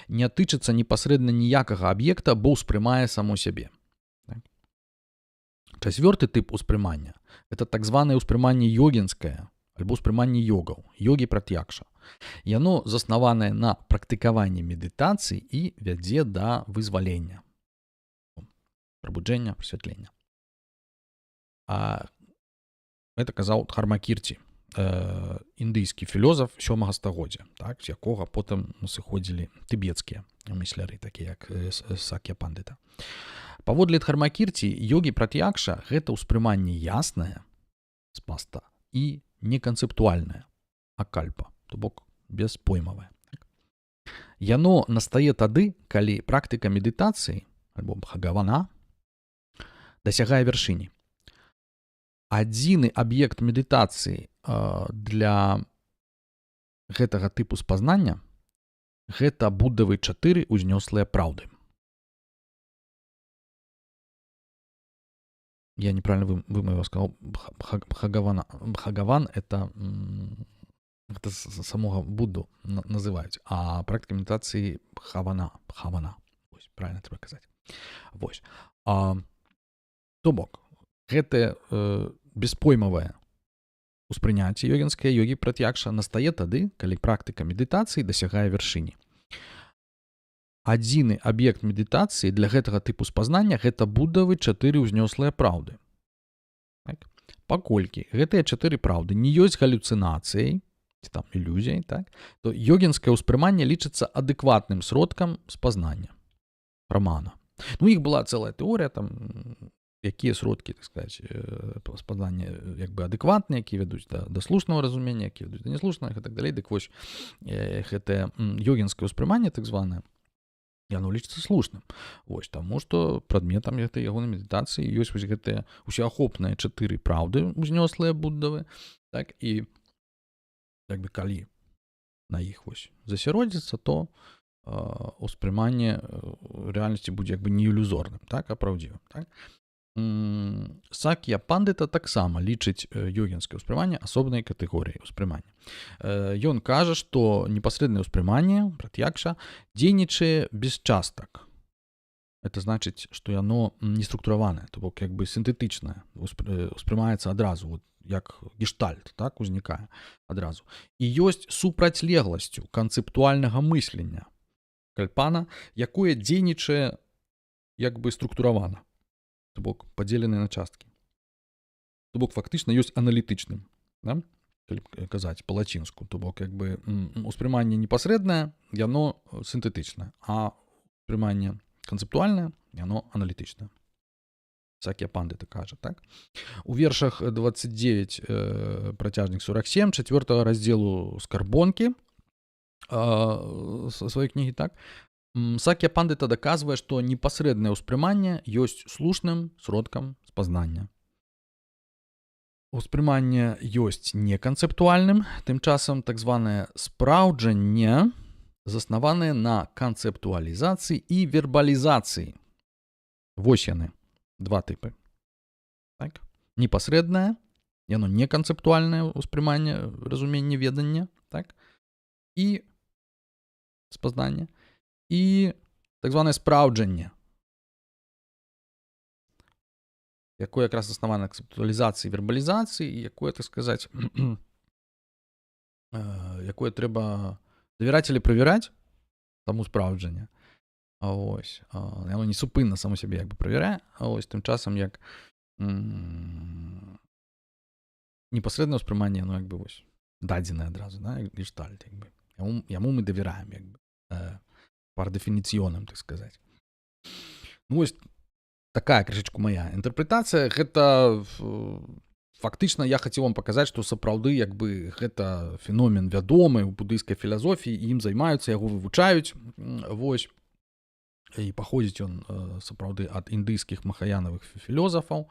Не тычыцца непасрэдна ніякага аб'екта, бо ўспрымае само сябе. Так? Чацвёрты тып успрымання – гэта так званае ўспрыманне йогінскае, альбо ўспрыманне йогаў, йогі пратьякша. Яно заснаванае на практыкаванні медытацыі і вядзе да вызвалення, прабуджэння, прасвятлення. Гэта казаў Дхармакірці, індыйскі філосаф 7 стагоддзя, так, з якога потым сыходзілі тыбецкія мысляры, такія як Сакья Пандыта. Паводле Дхармакірці, йогі пратьякша – гэта ўспрыманне яснае, спаста, і неканцэптуальнае, акальпа, то бок беспоймавае. Яно настае тады, калі практыка медытацыі, альбо бхагавана, дасягае вяршыні. Адзіны аб'ект медытацыі для гэтага тыпу спазнання – гэта Буддавы 4 узнёслыя праўды. Я неправильно вымовил, сказал Бхагаван – это самого Будду называюць, а практика медитации Бхавана. Вось, правильно треба казаць. Вось. То бок, гэта беспоймавае ўспрыняцце йогінскае, йогі пратьякша настае тады, калі практыка медытацыі дасягае вяршыні. Адзіны аб'ект медытацыі для гэтага тыпу спазнання – гэта Буддавы 4 узнёслыя праўды. Так? Паколькі гэтыя 4 праўды не ёсць галюцынацыяй, ці там ілюзіяй, так? То йогінскае ўспрыманне лічыцца адэкватным сродкам спазнання, прамана. Іх была цэлая тэорыя, там, якія сродкі, так сказаць, спазнання як бы адэкватныя, якія вядуць да слушнага разумення, якія вядуць да няслушнага і так далей. Дык вось, гэтае йогінскае ўспрыманне, так званае, яно лічыцца слушным. Вось, таму што прадметам гэтай ягонай медытацыі ёсць вось гэтыя усеахопныя 4 праўды узнёслыя Буддавы, так, і як бы калі на іх вось засяродзіцца, то ўспрыманне рэальнасці будзе як бы не ілюзорным, так, а праўдзівым, так. Сакья Пандыта таксама лічыць йогінскае ўспрыманне асобнай катэгорыяй ўспрымання. Ён кажа, што непасрэднае ўспрыманне, пратьякша, дзейнічае без частак. Это значыць, што яно не структураванае, то бок як бы сінтэтычнае, ўспрымаецца адразу, як гештальт, так, узнікае адразу. І ёсць супрацьлегласцю канцэптуальнага мыслення кальпана, якое дзейнічае як бы структуравана. То бок падзелены на часткі. То бок фактычна ёсць аналітычным, да? Калі казаць па-лацінску, то бок як бы ўспрыманне непасрэднае, яно сінтэтычнае, а ўспрыманне канцэптуальнае, яно аналітычнае. Сакья Пандыта кажа, так? У вершах 29, працяжнік 47, 4 раздзелу Скарбонкі сваёй кнігі, так? Сакья Пандыта даказвае, што непасрэднае ўспрыманне ёсць слушным сродкам спазнання. Успрыманне ёсць неканцэптуальным, тым часам так званае спраўджанне заснаванае на канцэптуалізацыі і вербалізацыі. Вось яны, 2 тыпы. Так? Непасрэднае, яно неканцэптуальнае ўспрыманне, разуменне, ведання, так? І спазнанне. І так званае спраўджанне, якое якраз заснавана на канцэптуалізацыі, вербалізацыі, і якое, так сказаць, якое трэба давяраць или правяраць таму спраўджанне. Ось, яно не супынна само сябе як бы правярае, а ось тым часам як непасрэднае ўспрыманне, яно як бы вось дадзенае адразу, да, як гештальт, як бы. Яму мы давяраем, як бы. Пар дефініцыёнам, так сказаць. Ну, вось, такая крышачку моя інтэрпрэтацыя. Гэта фактычна я хацеў вам паказаць, што сапраўды як бы гэта феномен вядомы ў будыйскай філасофіі, ім займаюцца, яго вывучаюць. Вось. І паходзіць ён сапраўды ад індыйскіх махаянавых філёзафаў.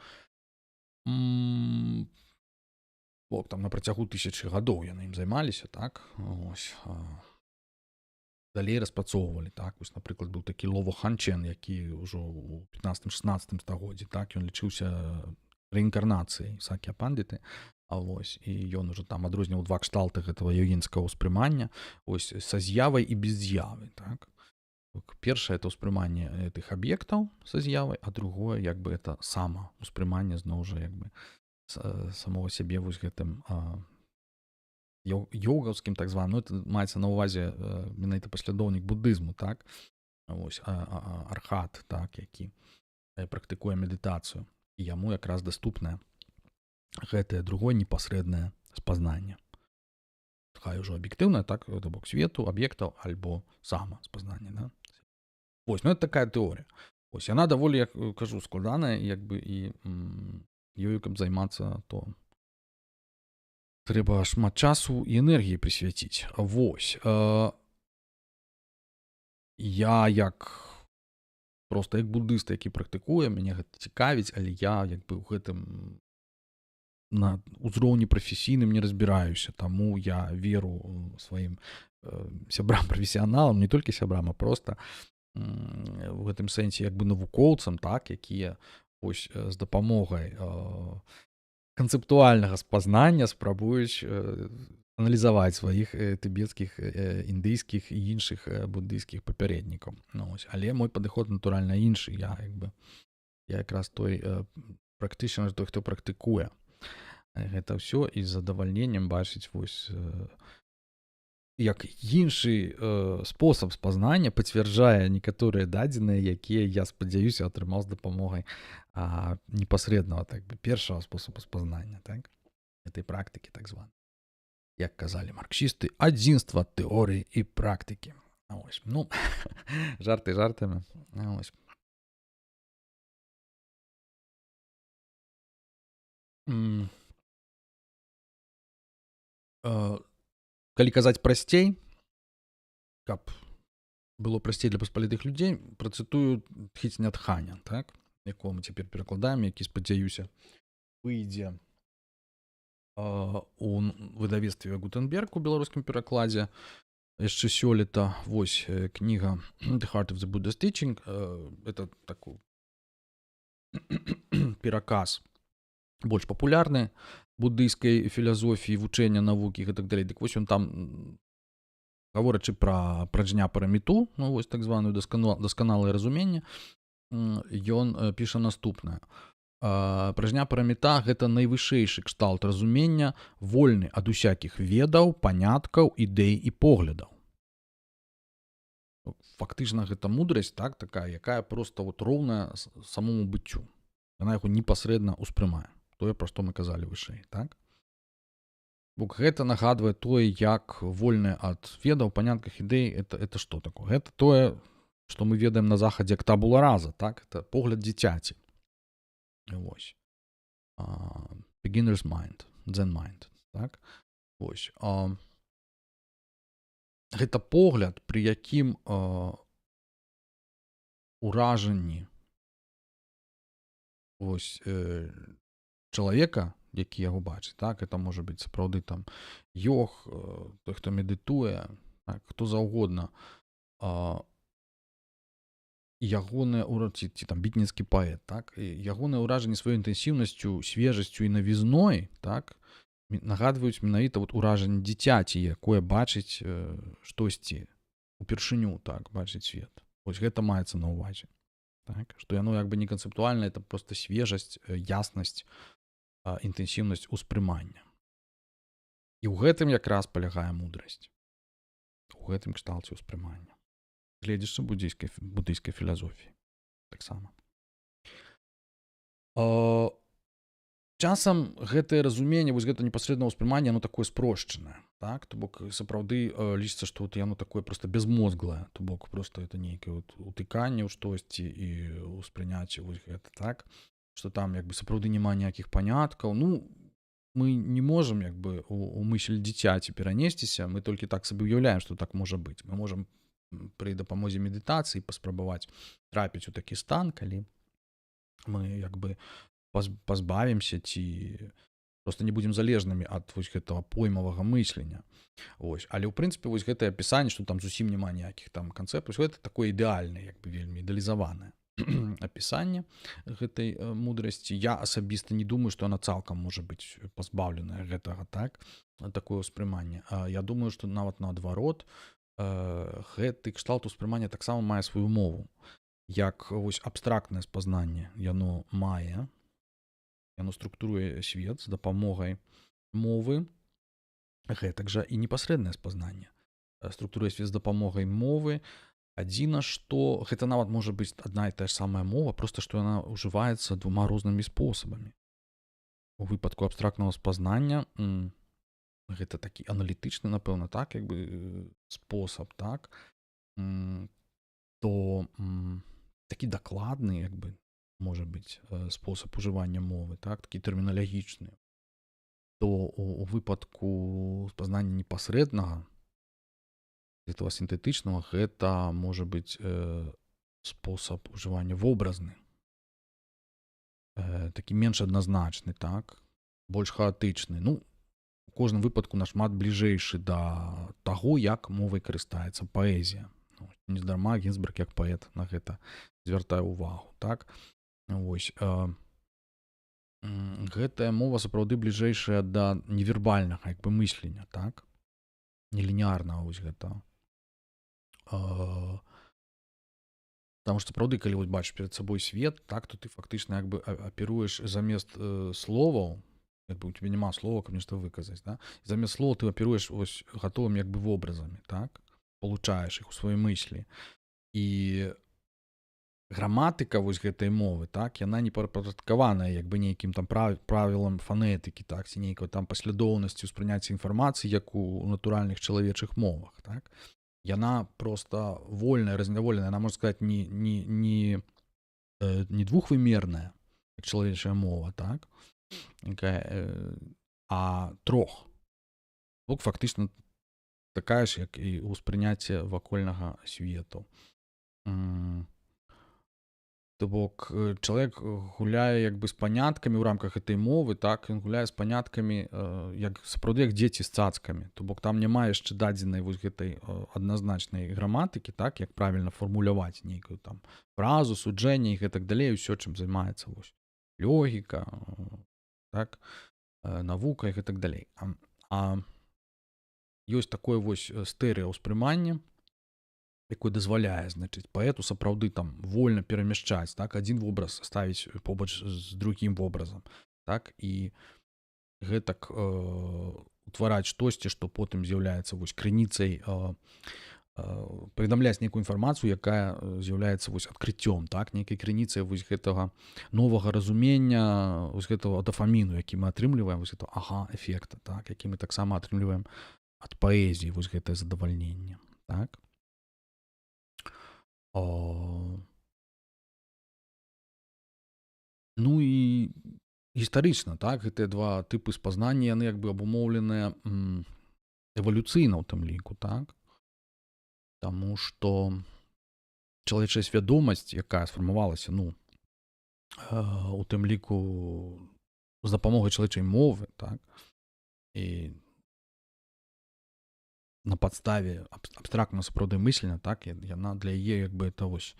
Там на працягу 1000 гадоў яны ім займаліся, так? Ось. Далей распрацоўвалі, так? Вось, напрыклад, быў такі Лово Ханчен, які ўжо ў 15-16 стагоддзі, так? Ён лічыўся рэінкарнацыяй Сакья Пандыты. Вось. І ён ужо там адрозніваў два кшталты гэтага йогінскага ўспрымання. Ось, са з'явай і без з'явы, так? Першае это ўспрыманне гэтых аб'ектаў са з'явай, а другое як бы это самаўспрыманне зноў жа як бы самого сябе вось гэтым йогаўскім так званым. Это маецца на ўвазе менавіта паслядоўнік будызму, так? Вось архат, так, які практыкуе медытацыю. І яму якраз даступнае гэтае другое непасрэднае спазнанне. Хай ужо аб'ектыўнае, так, это бок свету, аб'ектаў альбо самаспазнанне, да? Вось, ну это такая тэорыя. Вось, яна даволі, як кажу, складаная, як бы і ёю, каб займацца, то трэба шмат часу і энергіі прысвяціць. Вось. Я як проста як будыст, які практыкуе, мяне гэта цікавіць, але я як бы ў гэтым на ўзроўні прафесійным не разбіраюся, таму я веру сваім сябрам-прафесіяналам, не толькі сябрам, а проста в гэтым сэнсе як бы навукоўцам, так, якія ось з дапамогай канцэптуальнага спазнання спрабуюць аналізаваць сваіх тыбецкіх, індыйскіх і іншых буддыйскіх папярэднікаў. Ну, ось. Але мой падыход натуральна іншы. Я якраз той практычна той, хто практыкуе гэта ўсё і з задавальненнем бачыць вось як іншы спосаб спазнання пацвярджае некаторыя дадзеныя, якія, я спадзяюся, атрымаў з дапамогай непасрэднага, так бы, першага спосабу спазнання, так? Этой практыкі, так званай. Як казалі марксісты, адзінства тэорыі і практыкі. Ось. Ну, жарты жартамі. Ось. Калі казаць прасцей, каб было прасцей для паспалітых людзей, працытую Тхіцня Тханя, так? Якого мы цяпер перакладаем, які, спадзяюся, выйдзе у выдавецтве Гутенберг у беларускім перакладзе яшчэ сёлета. Вось кніга The Heart of the Buddha's Teaching. Это такі пераказ больш папулярны буддыйскай філасофіі, вучэння навукі і так далей. Дык вось ён там, гаворачы пра праджняпараміту, ну вось так званую дасканалае разуменне, ён піша наступнае. Праджняпараміта — гэта найвышэйшы кшталт разумення, вольны ад усякіх ведаў, паняткаў, ідэй і поглядаў. Фактычна гэта мудрасць, так, такая, якая проста вот роўная самому быццю. Яна яго непасрэдна ўспрымае. Тое, пра што мы казалі вышэй, так? Бо гэта нагадвае тое, як вольнае ад ведаў, панятках, ідэй, это што такое? Гэта тое, што мы ведаем на захадзе як табула раза, так? Это погляд дзіцяці. Вось. Beginner's mind, Zen mind, так? Вось. Гэта погляд, пры якім уражанні вось чалавека, які яго бачыць, так, это можа быць сапраўды там йог, той, хто медытуе, так, хто заўгодна, ягонае ўражанне, ці там бітніцкі паэт, так, ягонае ўражанне сваёй інтэнсіўнасцю, свежасцю і навізной, так, нагадваюць менавіта вот ўражанне дзіцяці, якое бачыць штосьці упершыню, так, бачыць свет. Вось гэта маецца на ўвазе. Так, што яно як бы не канцэптуальна, это проста свежасць, яснасць, інтэнсіўнасць успрымання. І ў гэтым якраз палягае мудрасць. У гэтым кшталце ўспрымання. Гледзячы буддыйскай філасофіі. Таксама. Часам гэтае разуменне, вось гэта непасрэднае ўспрыманне, яно такое спрошчанае, так? То бок сапраўды лічыцца, што вот яно такое проста бязмозглае, то бок проста это нейкае вот утыканне ў штосьці і ўспрыняцце вось гэта, так? Што там як бы сапраўды няма ніякіх паняткаў. Ну, мы не можам як бы у мысль дзіцяці перанесціся, мы толькі так сабе ўяўляем, што так можа быць. Мы можам пры дапамозе медытацыі паспрабаваць трапіць у такі стан, калі мы як бы пазбавімся ці просто не будзем залежнымі ад вось гэтага поймавага мыслення. Вось. Але ў прынцыпе вось гэтае апісанне, што там зусім няма ніякіх там канцэптаў, гэта такое ідэальнае, як бы вельмі ідэалізаванае апісанне гэтай мудрасці. Я асабіста не думаю, што яна цалкам можа быць пазбаўленая гэтага, так, такое ўспрыманне. Я думаю, што нават наадварот гэты кшталт успрымання таксама мае сваю мову. Як вось абстрактнае спазнанне яно мае, яно структуруе свет з дапамогай мовы, гэтак жа і непасрэднае спазнанне структуруе свет з дапамогай мовы. Адзіна, што гэта нават можа быць адна і тая ж самая мова, проста што яна ўжываецца двума рознымі спосабамі. У выпадку абстрактнага спазнання гэта такі аналітычны, напэўна, так, як бы спосаб, так, то такі дакладны, як бы, можа быць спосаб ужывання мовы, так, такі тэрміналагічны, то у выпадку спазнання непасрэднага, гэтага сінтэтычнага, гэта можа быць спосаб ужывання вобразны, такі менш адназначны, так, больш хаатычны. Ну, у кожным выпадку нашмат бліжэйшы да таго, як мовай карыстаецца паэзія. Нездарма Гінзберг як паэт на гэта звяртае ўвагу, так. Вось, гэтая мова сапраўды бліжэйшая да невербальнага як бы мыслення, так, нелінеарнага вось гэта. Таму што сапраўды, калі вось бачыш перад сабой свет, так, то ты фактычна як бы аперуеш замест словаў, як бы у тебе няма слова, каб нешта выказаць, да? Замест слова ты аперуеш вось гатовымі як бы вобразамі, так, получаеш іх у сваёй мыслі. І граматыка вось гэтай мовы, так, яна не падпарадкаваная як бы нейкім там правілам фанетыкі, так, ці нейкай там паслядоўнасці ўспрыняцця інфармацыі, як у натуральных чалавечых мовах, так. Яна проста вольная, разняволеная, яна, можна сказаць, не двухвымерная, як чалавечая мова, так, а трох. Бок фактычна такая ж, як і ўспрыняцце вакольнага свету. То бок чалавек гуляе як бы з паняткамі ў рамках гэтай мовы, так, ён гуляе з паняткамі як сапраўды як дзеці з цацкамі. То бок там няма яшчэ дадзенай вось гэтай адназначнай граматыкі, так, як правільна фармуляваць нейкую там фразу, суджэнне і гэтак далей, усё, чым займаецца вось логіка, так, навука і гэтак далей. А ёсць такое вось стэрэаўспрыманне, якое дазваляе, значыць, паэту сапраўды там вольна перамяшчаць, так, адзін вобраз ставіць побач з другім вобразам, так, і гэтак утвараць штосьці, што потым з'яўляецца вось крыніцай, паведамляць нейкую інфармацыю, якая з'яўляецца вось адкрыццём, так, нейкай крыніцай вось гэтага новага разумення, вось гэтага дафаміну, які мы атрымліваем, вось гэтага ага-эфекта, так, які мы таксама атрымліваем ад паэзіі, вось гэтае задавальненне, так. Ну і гістарычна, так, гэтыя два тыпы спазнання, яны як бы абумоўленыя эвалюцыйна ў тым ліку, так, таму што чалавечая свядомасць, якая сфармавалася, ну, у тым ліку з дапамогай чалавечай мовы, так, і на падставе абстрактнага сапраўды мыслення, так, яна для яе як бы это вось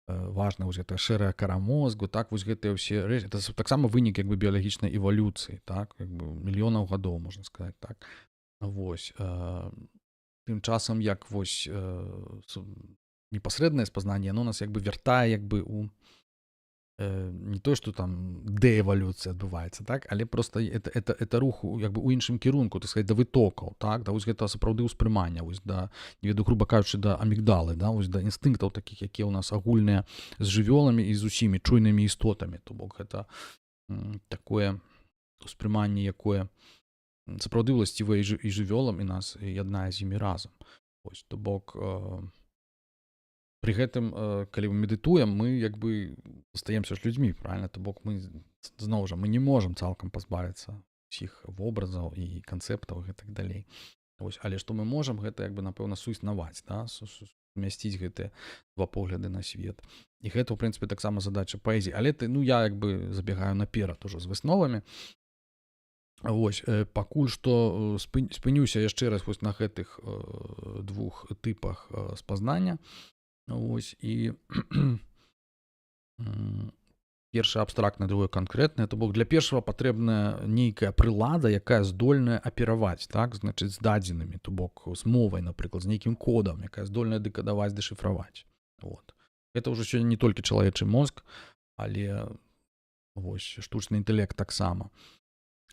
важна вось гэтая шэрая кара мозгу, так, вось гэтыя ўсе рэчы, это таксама вынік як бы біялагічнай эвалюцыі, так, як бы мільёнаў гадоў, можна сказаць, так. Вось, тым часам як вось непасрэднае спазнанне, яно нас як бы вяртае як бы у не то, што там дээвалюцыя адбываецца, так, але проста это рух як бы у іншым кірунку, так сказаць, да вытокаў, так, да вось гэтага сапраўды ўспрымання, вось да, не ведаю, груба кажучы, да амігдалы, да, вось да інстынктаў такіх, якія ў нас агульныя з жывёламі і з усімі чуйнымі істотамі, то бок гэта такое успрыманне, якое сапраўды ўласцівае і жывёлам, і нас яднае з імі разам. Вось, то бок, пры гэтым, калі мы медытуем, мы як бы застаемся ж людзьмі, правильно? То бок мы, зноў жа, мы не можам цалкам пазбавіцца ўсіх вобразаў і канцэптаў і так далей. Вось, але што мы можам, гэта як бы, напэўна, суіснаваць, да? Сумясціць гэтыя два погляды на свет. І гэта, ў прынцыпе, таксама задача паэзіі. Але я як бы забегаю наперад ужо з высновамі. Вось, пакуль што спынюся яшчэ раз вось на гэтых двух тыпах спазнання. Вось, і першае абстрактнае, другое канкрэтнае. То бок для першага патрэбная нейкая прылада, якая здольная апераваць, так, значыць, з дадзенымі, то бок з мовай, напрыклад, з нейкім кодам, якая здольная дэкадаваць, дэшыфраваць. Вот. Гэта ўжо сёння не толькі чалавечы мозг, але вось штучны інтэлект таксама.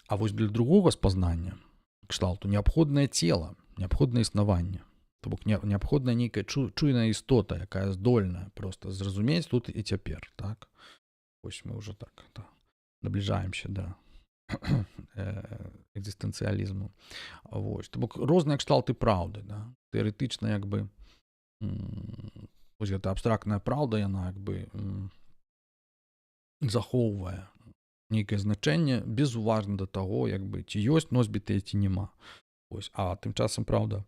А вось для другога спазнання кшталту неабходнае цела, неабходнае існаванне. То бок неабходная нейкая чуйная істота, якая здольная проста зразумець тут і цяпер, так? Вось мы ўжо так набліжаемся да экзістэнцыялізму. Вось, то бок розныя кшталты праўды, да? Тэарэтычна як бы вось гэта абстрактная праўда, яна як бы захоўвае нейкае значэнне безуважна да таго, як бы ці ёсць носьбіты, ці няма. Вось, а тым часам праўда,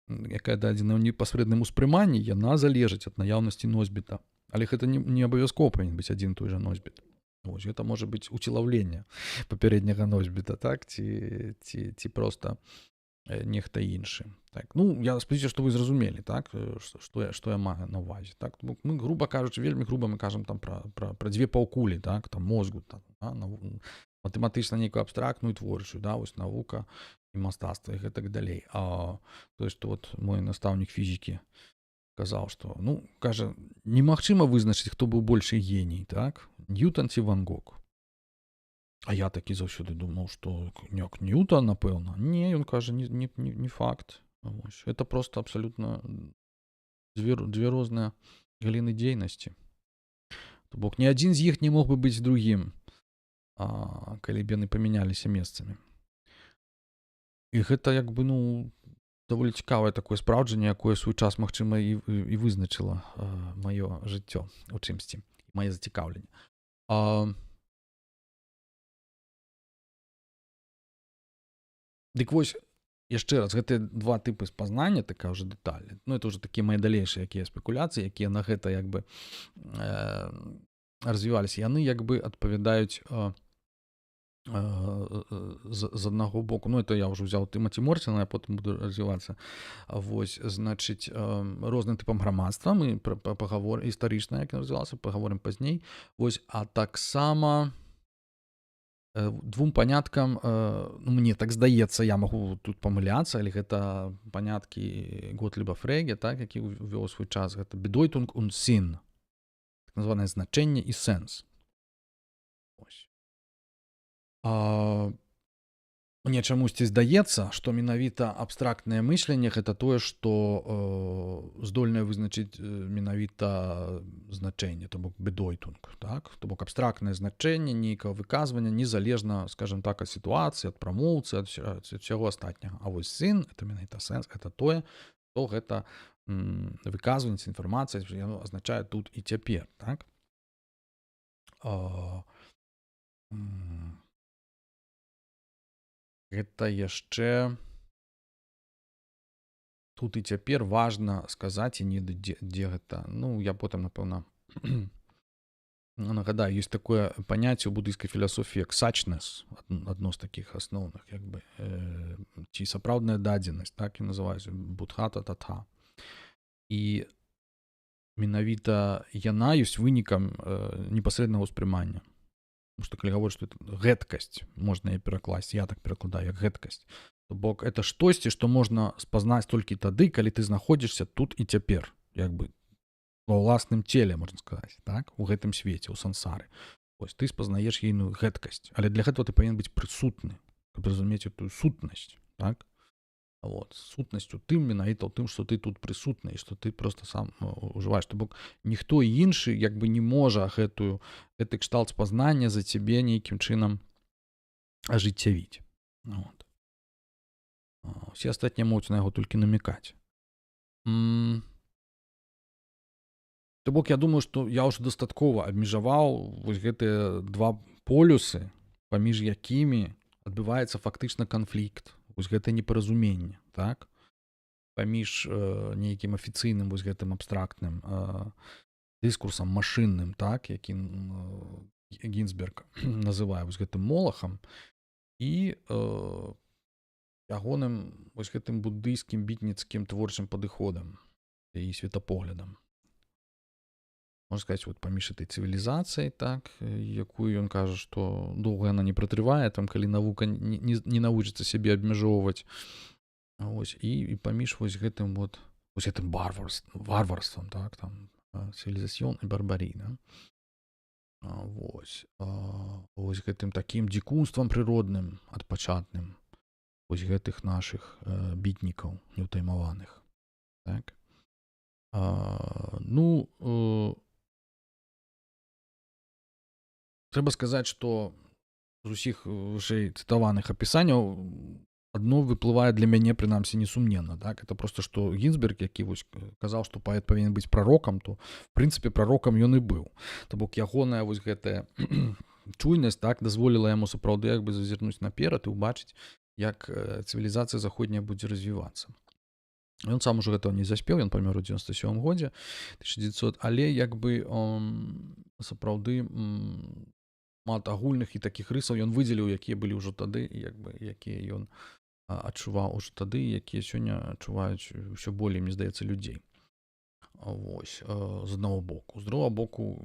якая дадзена ў непасрэдным успрыманні, яна залежыць ад наяўнасці носьбіта. Але гэта не абавязкова павінен быць адзін той жа носьбіт. Вось, гэта можа быць уцелаўленне папярэдняга носьбіта, так, ці проста нехта іншы. Так, ну, я спадзяюся, што вы зразумелі, так, што я маю на ўвазе. Так, мы, груба кажучы, вельмі груба мы кажам там пра дзве паўкулі, так, там мозгу, там, да, матэматычна нейкую абстрактную творчую, да, вось навука і мастацтва і гэтак далей. А то, што вот мой настаўнік фізікі казаў, што, ну, кажа, немагчыма вызначыць, хто быў большы геній, так, Ньютон ці Ван Гог. А я такі заўсёды думаў, што Ньютон, напэўна. Не, ён кажа, не факт. Вось. Это просто абсалютна дзве розныя галіны дзейнасці. То бок ні адзін з іх не мог бы быць другім, калі б яны памяняліся месцамі. І гэта як бы, ну, даволі цікавае такое спраўджанне, якое свой час, магчыма, і вызначыла маё жыццё у чымсьці, мае зацікаўленне. Дык вось, яшчэ раз, гэтыя два тыпы спазнання, такая ўжо дэталь. Ну, это ўжо такія мае далейшыя якія спекуляцыі, якія на гэта як бы развіваліся. Яны як бы адпавядаюць з аднаго боку. Ну, это я ўжо ўзяў Тымаці Морціна, я потым буду развівацца. Вось, значыць, розным тыпам грамадства мы пагаворым, гістарычна, як развівалася, пагаворым пазней. Вось, а таксама двум паняткам, ну, мне так здаецца, я магу тут памыляцца, але гэта паняткі Готліба Фрэге, так, які ўвёў свой час, гэта Bedeutung und Sinn, так названае значэнне і сэнс. Ось. Мне чамусьці здаецца, што менавіта абстрактнае мысленне гэта тое, што здольнае вызначыць менавіта значэнне, то бок Bedeutung, так? То бок абстрактнае значэнне нейкага выказвання незалежна, скажам так, ад сітуацыі, ад прамоўцы, ад усяго астатняга. А вось сын, это менавіта сэнс, гэта тое, што гэта выказванне, інфармацыя, яно азначае тут і цяпер, так? Гэта яшчэ тут і цяпер важна сказаць і не дзе гэта. Ну, я потым, напэўна, нагадаю, ёсць такое паняцце ў будыйскай філасофіі як suchness, адно з такіх асноўных, як бы, ці сапраўдная дадзенасць, так і называюць, будхата татха. І менавіта яна ёсць вынікам непасрэднага ўспрымання. Потому что, калі гаворыць, што гэткасць, можна яе перакласць, я так перакладаю, як гэткасць. То бок, это штосьці, што можна спазнаць толькі тады, калі ты знаходзішся тут і цяпер, як бы, ва ўласным целе, можна сказаць, так, у гэтым свеце, у сансары. Ось, ты спазнаеш ейную гэткасць, але для гэтага ты павінен быць прысутны, каб разумець эту сутнасць, так? Вот, сутнасць у тым, менавіта ў тым, што ты тут прысутны і што ты проста сам ужываеш. То бок ніхто іншы як бы не можа гэты кшталт спазнання за цябе нейкім чынам ажыццявіць. Вот. Усе астатнія могуць на яго толькі намекаць. То бок, я думаю, што я ўжо дастаткова абмежаваў вось гэтыя два полюсы, паміж якімі адбываецца фактычна канфлікт, вось гэта непаразуменне, так? Паміж нейкім афіцыйным вось гэтым абстрактным дыскурсам машынным, так, які Гінзберг называе вось гэтым молахам, і ягоным вось гэтым буддыйскім бітніцкім творчым падыходам і светапоглядам. Можна сказаць, вот паміж этой цывілізацыяй, так, якую ён кажа, што доўга яна не пратрывае, там, калі навука не навучыцца сябе абмяжоўваць, ось, і паміж вось гэтым вот, вось гэтым варварствам, так, там, цывілізацыён і барбарій, да? Вось гэтым такім дзікунствам прыродным, адпачатным, вось гэтых нашых бітнікаў неўтаймаваных, так. Трэба сказаць, што з усіх вышэй цытаваных апісанняў адно выплывае для мяне, прынамсі, несумненна, так? Это просто, што Гінзберг, які вось казаў, што паэт павінен быць прарокам, то, в прынцыпе, прарокам ён і быў. То бок ягоная вось гэтая чуйнасць, так, дазволіла яму сапраўды як бы зазірнуць наперад і ўбачыць, як цывілізацыя заходняя будзе развівацца. Ён сам ужо гэтага не заспеў, ён памёр у 97 годзе, 1900, але як бы сапраўды шмат агульных і такіх рысаў ён выдзеліў, якія былі ўжо тады, як бы, якія ён адчуваў ужо тады, якія сёння адчуваюць ўсё болей, мне здаецца, людзей. Вось, з аднаго боку. З другога боку,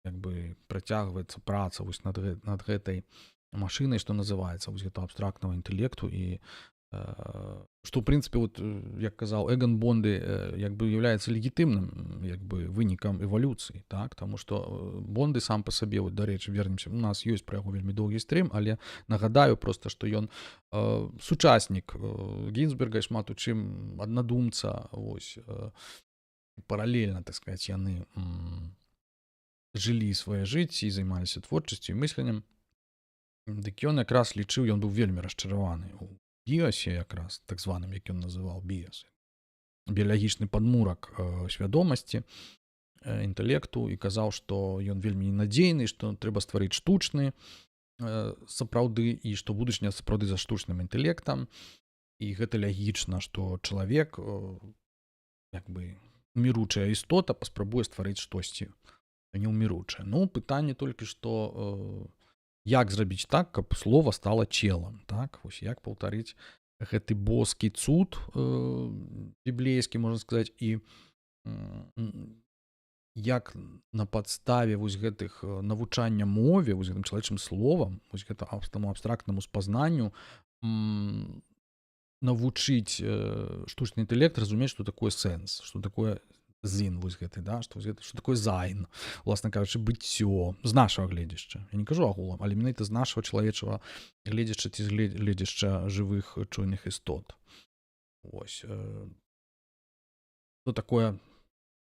як бы працягваецца праца вось над гэтай машынай, што называецца, вось гэтага абстрактнага інтэлекту, і што, ў прынцыпе, вот, як казаў Эган Бонды, як бы являецца легітымным, як бы, вынікам эвалюцыі, так, таму што Бонды сам па сабе, вот, дарэчы, вернемся, у нас ёсць пра яго вельмі доўгі стрым, але нагадаю проста, што ён сучаснік Гінзберга, шмат у чым аднадумца, вось, паралельна, так сказаць, яны жылі свае жыцці і займаліся творчасцю і мысленнем. Дык ён якраз лічыў, ён быў вельмі расчараваны у біасе якраз, так званым, як ён называў, біас, біялагічны падмурак свядомасці, інтэлекту, і казаў, што ён вельмі ненадзейны, што трэба стварыць штучны сапраўды, і што будучыня сапраўды за штучным інтэлектам, і гэта лягічна, што чалавек, як бы, уміручая істота паспрабуе стварыць штосьці неўміручае. Ну, пытанне толькі, што як зрабіць так, каб слова стала целам, так? Вось як паўтарыць гэты боскі цуд біблейскі, можна сказаць, і як на падставе вось гэтых навучання мове, вось гэтым чалавечым словам, вось гэтаму абстрактнаму спазнанню навучыць штучны інтэлект разумець, што такое сэнс, што такое зін, вось гэты, да, што такое зайн, уласна кажучы, быццё, з нашага гледзяшча. Я не кажу агулам, але менавіта з нашага чалавечага гледзяшча ці гледзяшча жывых чуйных істот. Вось. Што такое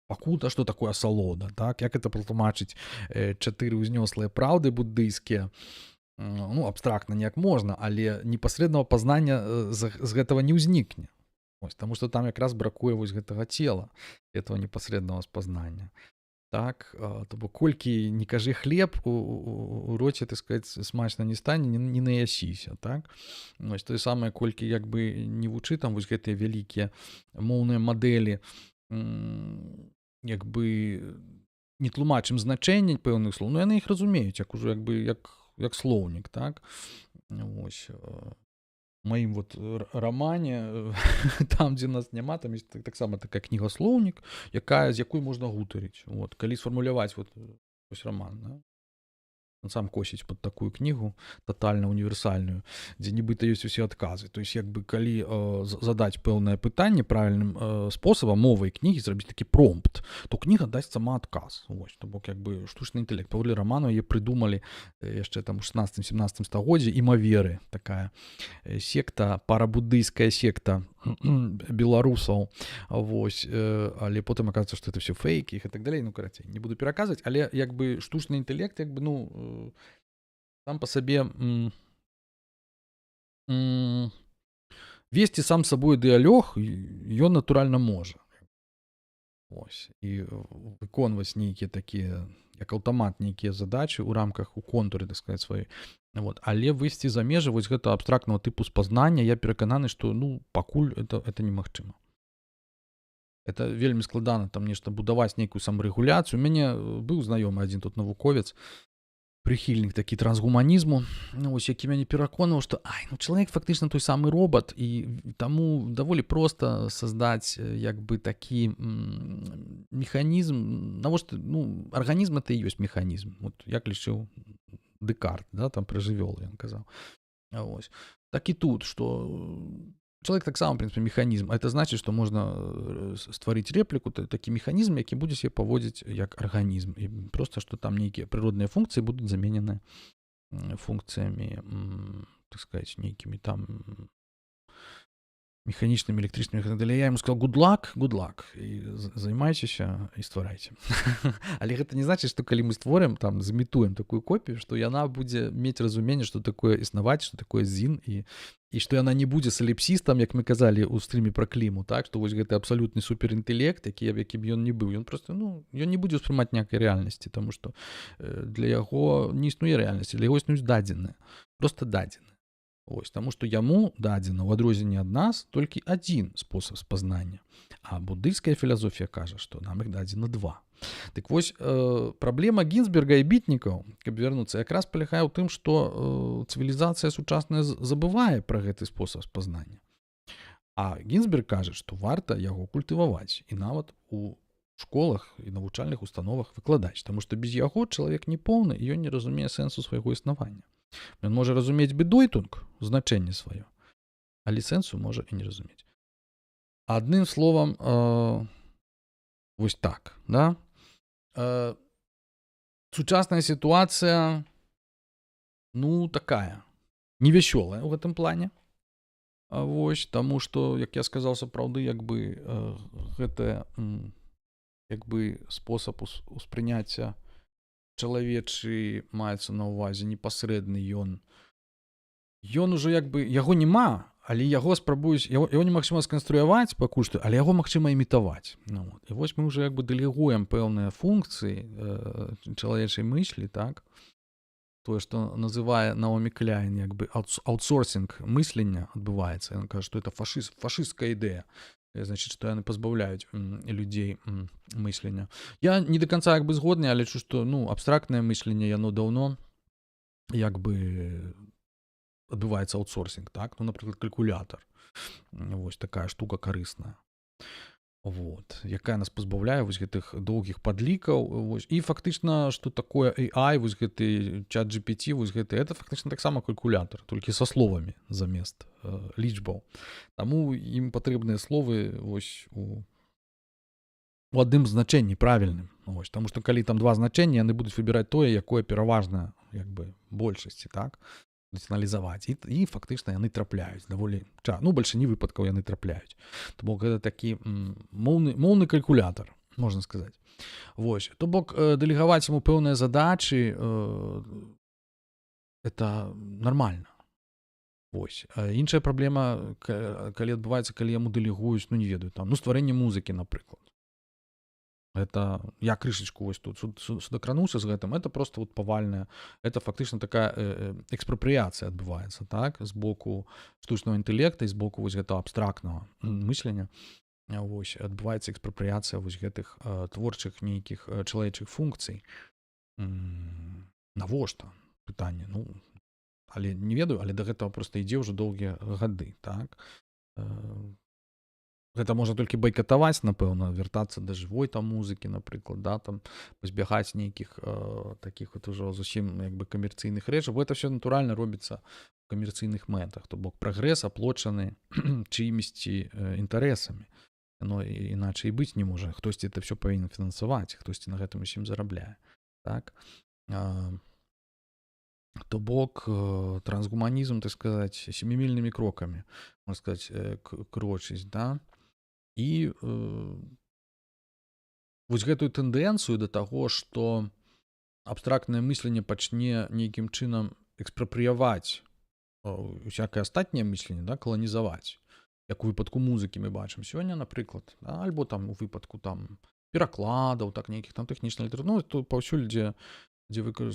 пакута, што такое асалода, так? Як гэта патлумачыць 4 ўзнёслыя праўды буддыйскія? Ну, абстрактна ніяк можна, але непасрэднага пазнання з гэтага не ўзнікне. Ось, таму што там якраз бракуе вось гэтага цела, этого непасрэднага спазнання. Так, то бок колькі не кажы хлеб, у роце, так сказаць, смачна не стане, не наясіся, так? Ось тое самае, колькі як бы не вучы там вось гэтыя вялікія моўныя мадэлі, як бы не тлумачым значэнне пэўных слоў, но яны іх разумеюць, як ужо як бы як слоўнік, так? Ось. Маім вот рамане, там, дзе нас няма, там ёсць таксама такая кніга слоўнік, з якой можна гутарыць. Вот, калі сфармуляваць вот раман, да? Он сам косіць пад такую кнігу, тотальна універсальную, дзе нібыта ёсць усе адказы. То есть, як бы, калі задаць пэўнае пытанне правільным спосабам, мовай кнігі, зрабіць такі промпт, то кніга дасць сама адказ. Вось, то бок, як бы, штучны інтэлект. Паводле раману яе прыдумалі яшчэ там у 16-17 стагоддзі імаверы, такая секта, парабуддыйская секта беларусаў, вось, але потым аказваецца, што это все фейкі і так далей, ну, карацей, не буду пераказваць, але як бы штучны інтэлект, як бы, ну, сам па сабе м, весці сам з сабой дыялог ён натуральна можа. Ось. І выконваць нейкія такія, як аўтамат, нейкія задачы ў рамках, у контуры, так сказаць, сваёй. Вот. Але выйсці за межы вось гэта абстрактнага тыпу спазнання, я перакананы, што пакуль это немагчыма. Это вельмі складана там нешта будаваць, нейкую самарэгуляцыю. У мяне быў знаёмы адзін тут навуковец, прыхільнік такі трансгуманізму, ось, які мяне пераконваў, што чалавек фактычна той самы робат, і таму даволі проста саздаць як бы такі механізм, навошта, арганізм это і ёсць механізм. Вот як лічыў Дэкарт, да, там пра жывёлы ён казаў. Ось. Так і тут, што чалавек таксама, в прынцыпе, механізм. А это значыць, што можна стварыць рэпліку, такі механізм, які будзе себе паводзіць як арганізм. І проста, што там нейкія прыродныя функцыі будуць заменены функцыямі, так сказаць, нейкімі там механічнымі, электрычнымі і так далей. Я яму сказаў good luck, і займайцеся і стварайце. Але гэта не значыць, што калі мы створым, там, зымітуем такую копію, што яна будзе мець разуменне, што такое існаваць, што такое зін, і што яна не будзе саліпсістам, як мы казалі ў стрыме пра кліму, так, што вось гэты абсалютны суперінтэлект, які б ён не быў, ён проста, ён не будзе ўспрымаць ніякай рэальнасці, таму што для яго не існуе рэальнасці, для яго існуюць дадзеныя, проста дадзеныя. Ось, таму што яму дадзена ў адрозненне ад нас толькі адзін спосаб спазнання. А буддыйская філасофія кажа, што нам іх дадзена два. Так вось, праблема Гінзберга і бітнікаў, каб вярнуцца, якраз палягае ў тым, што цывілізацыя сучасная забывае пра гэты спосаб спазнання. А Гінзберг кажа, што варта яго культываваць і нават у школах і навучальных установах выкладаць, таму што без яго чалавек не поўны і ён не разумее сэнсу свайго існавання. Ён можа разумець бедойтунг, значэнне сваё, але сэнсу можа і не разумець. Адным словам, вось так, да? Сучасная сітуацыя, такая, невясёлая ў гэтым плане. Вось, таму што, як я сказаў, сапраўды, гэтая, спосаб успрыняцця чалавечы маецца на ўвазе непасрэдны, ён ужо яго няма, але яго спрабуюць, яго немагчыма сканструяваць пакуль што, але яго магчыма імітаваць. І вось мы ўжо дэлегуем пэўныя функцыі чалавечай мыслі, так? Тое, што называе Наомі Кляйн, аутсорсінг мыслення адбываецца. Ён кажа, што это фашысцкая ідэя. Значыць, што яны пазбаўляюць людзей мыслення. Я не до конца згодны, але лічу, што абстрактнае мысленне, яно даўно адбываецца аутсорсінг, так? Напрыклад, калькулятар. Вось такая штука карысная. Вот, якая нас пазбаўляе вось гэтых доўгіх падлікаў. Вось. І фактычна, што такое AI, вось гэты чат GPT, вось гэты, это фактычна таксама калькулятар, толькі са словамі замест лічбаў. Таму ім патрэбныя словы вось у адным значэнні правільным. Вось. Таму што калі там два значэнні, яны будуць выбіраць тое, якое пераважна большасці, так? Аналізаваць. І фактычна яны трапляюць даволі больше не выпадкаў яны трапляюць. То бок гэта такі моўны калькулятар, можна сказаць. Вось. То бок дэлегаваць яму пэўныя задачы это нармальна. Вось. Іншая праблема, калі адбываецца, калі яму дэлегуюць, не ведаю, там, стварэнне музыкі, напрыклад. Это я крышечку вось тут судакрануўся з гэтым, это просто павальная, это фактычна такая экспрапрыяцыя адбываецца, так, з боку штучнага інтэлекта і з боку вось гэтага абстрактнага мыслення. Вось адбываецца экспрапрыяцыя вось гэтых творчых нейкіх чалавечых функцый. Навошта? Пытанне, але не ведаю, але да гэтага проста ідзе ўжо доўгія гады, так. Гэта можна толькі байкатаваць, напэўна, вяртацца да жывой там музыкі, напрыклад, да, там пазбягаць нейкіх такіх ужо зусім камерцыйных рэчаў, бо это все натуральна робіцца ў камерцыйных мэтах, то бок прагрэс аплочаны чыімісьці інтарэсамі. Яно іначай быць не можа. Хтосьці это все павінен фінансаваць, хтосьці на гэтым усім зарабляе. Так? То бок трансгуманізм, так сказаць, семімільнымі крокамі, можна сказаць, крочыць, да? І вось гэтую тэндэнцыю да таго, што абстрактнае мысленне пачне нейкім чынам экспрапрыяваць усякае астатняе мысленне, да, каланізаваць. Як у выпадку музыкі мы бачым сёння, напрыклад, да, альбо там у выпадку там перакладаў, так нейкіх там тэхнічных літаратур, ну, тут паўсюль, дзе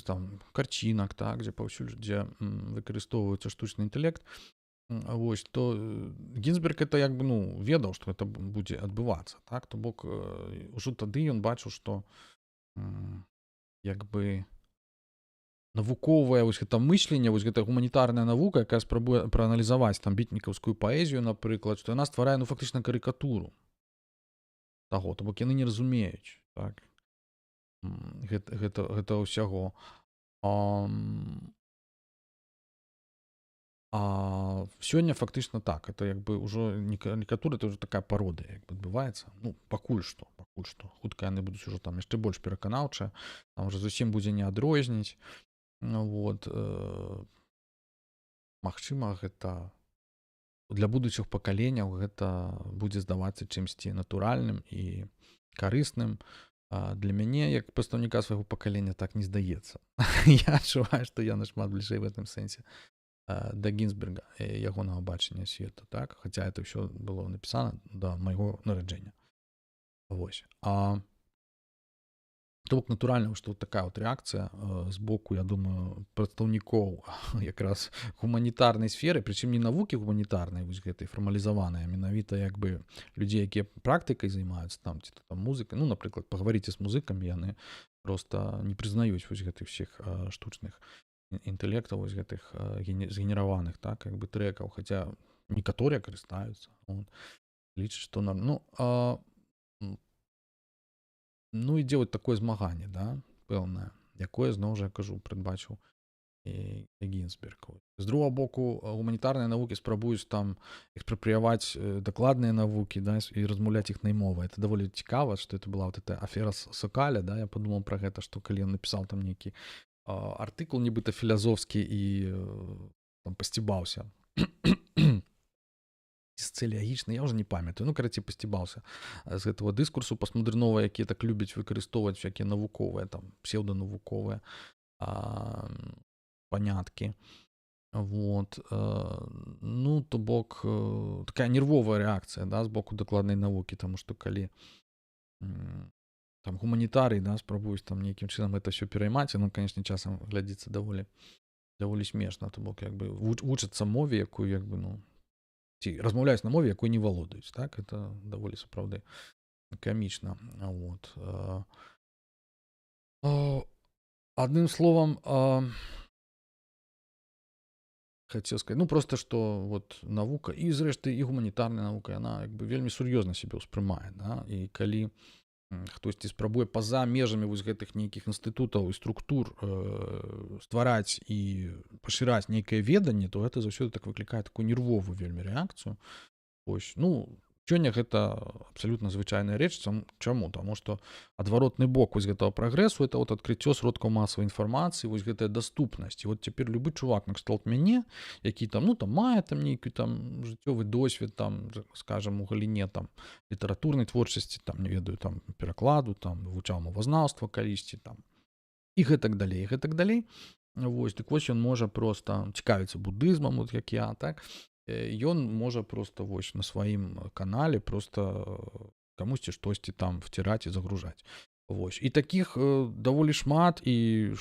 там карцінак, так, дзе паўсюль, дзе выкарыстоўваецца штучны інтэлект, вось, то Гінзберг это як бы, ну, ведаў, што гэта будзе адбывацца, так, то бок ужо тады ён бачыў, што як бы навуковае вось гэта мысленне, вось гэта гуманітарная навука, якая спрабуе прааналізаваць там бітнікаўскую паэзію, напрыклад, што яна стварае, ну, фактычна карыкатуру таго, то бок яны не разумеюць, так, гэта ўсяго. А сёння фактычна так, это як бы ўжо не карыкатура, это ўжо такая пародыя як бы адбываецца. Ну, пакуль што. Хутка яны будуць ужо там яшчэ больш пераканаўчыя, там уже зусім будзе не адрозніць. Вот. Магчыма, гэта для будучых пакаленняў гэта будзе здавацца чымсьці натуральным і карысным. Для мяне, як прадстаўніка свайго пакалення, так не здаецца. Я адчуваю, што я нашмат бліжэй в гэтым сэнсе да Гінзберга, ягонага бачання свету, так? Хаця это ўсё было напісана да майго нараджэння. Вось. То бок натуральна, што такая вот рэакцыя з боку, я думаю, прадстаўнікоў якраз гуманітарнай сферы, прычым не навукі гуманітарнай, вось гэтай фармалізаванай, менавіта як бы людзей, якія практыкай займаюцца там, ці там музыкай, ну, напрыклад, пагаварыце з музыкамі, яны проста не прызнаюць вось гэтых усіх штучных інтэлектаў, вось гэтых згенераваных, так, як бы трэкаў, хаця некаторыя карыстаюцца, лічаць, што ну, ідзе вот такое змаганне, да, пэўнае, якое, зноў жа, я кажу, прадбачыў і Гінзберг. З другого боку, гуманітарныя навукі спрабуюць там экспрапрыяваць дакладныя навукі, да, і размаўляць іх наймовай. Это даволі цікава, што это была вот эта афера Сокаля, да, я падумаў пра гэта, што калі ён напісаў там нейкі артыкул, нібыта філазофскі, і там пасцібаўся сацыялагічны, я ўжо не памятаю, ну, карацей, пасцібаўся з гэтага дыскурсу пастмадэрновага, які так любяць выкарыстоўваць всякія навуковыя, там, псеўданавуковыя паняткі. Вот. Ну, то бок, такая нервовая рэакцыя, да, з боку дакладнай навукі, таму што калі там гуманітарый, да, спрабуюць там нейкім чынам гэта ўсё пераймаць, ну, канечне, часам глядзіцца даволі смешна, то бок, як бы вучацца мове, якую, як бы, ну, ці размаўляюць на мове, якой не валодаюць, так, это даволі сапраўды камічна. Вот. Адным словам, хацеў сказаць, ну, проста, што вот навука, і зрэшты, і гуманітарная навука, яна як бы вельмі сур'ёзна сябе ўспрымае, да, і калі хтосьці спрабуе па-за межамі вось гэтых нейкіх інстытутаў і структур ствараць і пашыраць нейкае веданне, то гэта заўсёды так выклікае такую нервовую вельмі рэакцыю. Ось, ну, сёння гэта абсалютна звычайная рэч. Чаму? Таму што адваротны бок вось гэтага прагрэсу — это вот адкрыццё сродкаў масавай інфармацыі, вось гэтая даступнасць. І вот цяпер любы чувак накшталт мяне, які там, ну, там мае там нейкі там жыццёвы досвед, там, скажам, у галіне там літаратурнай творчасці, там, не ведаю, там, перакладу, там, вывучаў мовазнаўства калісьці, там, і гэтак далей, гэтак далей. Вось, дык вось ён можа проста цікавіцца будызмам, вот як я, так, ён можа проста вось на сваім канале проста камусьці штосьці там вціраць і загружаць. Вось. І такіх даволі шмат, і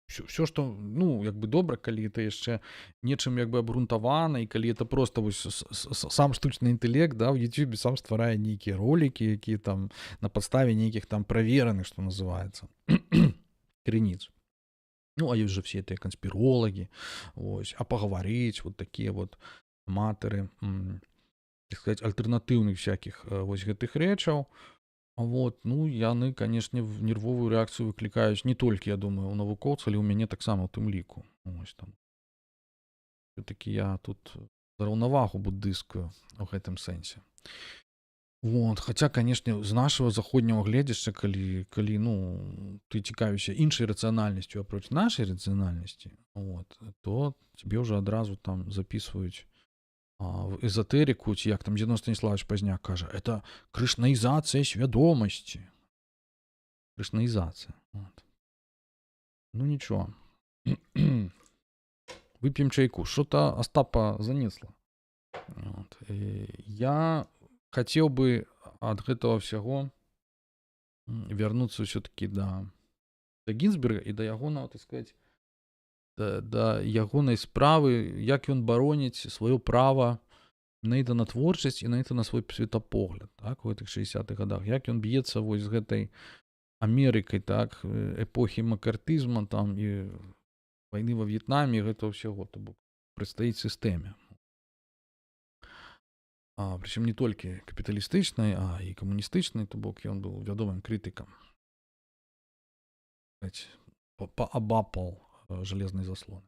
ўсё, што, ну, як бы добра, калі это яшчэ нечым як бы абгрунтавана, і калі это проста вось сам штучны інтэлект, да, в YouTube сам стварае нейкія ролікі, якія там на падставе нейкіх там правераных, што называецца, крыніц. Ну, а ёсць жа все гэтыя канспіролагі, ось, а пагаварыць, вот такія вот аматары, так сказаць, альтэрнатыўных всякіх вось гэтых рэчаў. Вот, ну, яны, канешне, нервовую рэакцыю выклікаюць не толькі, я думаю, у навукоўцаў, але ў мяне таксама ў тым ліку. Ось там. Все-таки я тут раўнавагу буддыскую у гэтым сэнсе. Вот. Хаця, канешне, з нашага заходняга гледзяшча, калі, ну, ты цікавішся іншай рацыянальнасцю апроч нашай рацыянальнасці, вот, то тебе ўжо адразу там записваюць эзотэрыку, ці як там Зіновій Станіславович Пазняк кажа, это крышнаізацыя свядомасці. Крышнаізацыя. Вот. Ну, нічого. выпьем чайку. Что-то Остапа занесло. Вот. Я хотел бы от этого всего вернуться все-таки до Гінзберга і да ягонага, так сказать, да ягонай справы, як ён бароніць сваё права на это на творчасць і на это на свой светапогляд, так, у гэтых 60-х годах. Як ён б'ецца вось з гэтай Амерыкай, так, эпохі макартызма там і вайны ва В'етнаме, і гэта ўсяго, то бок прыстаіць сістэме. Прычым не толькі капіталістычнай, а і камуністычнай, то бок ён быў вядомым крытыкам. Поабапал железной заслоны.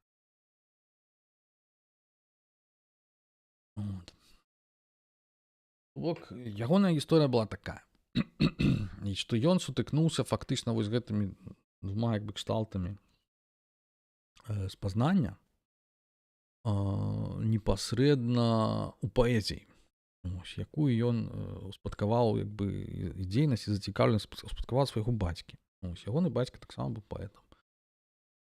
Вот. Бок ягоная гісторыя была такая. І што ён сутыкнуўся фактычна вось гэтымі двума як бы кшталтамі спазнання непасрэдна у паэзіі, якую ён успадкаваў як бы дзейнасць і зацікаўленасць успадкаваў свайго бацькі. Ягоны бацька таксама быў паэтам.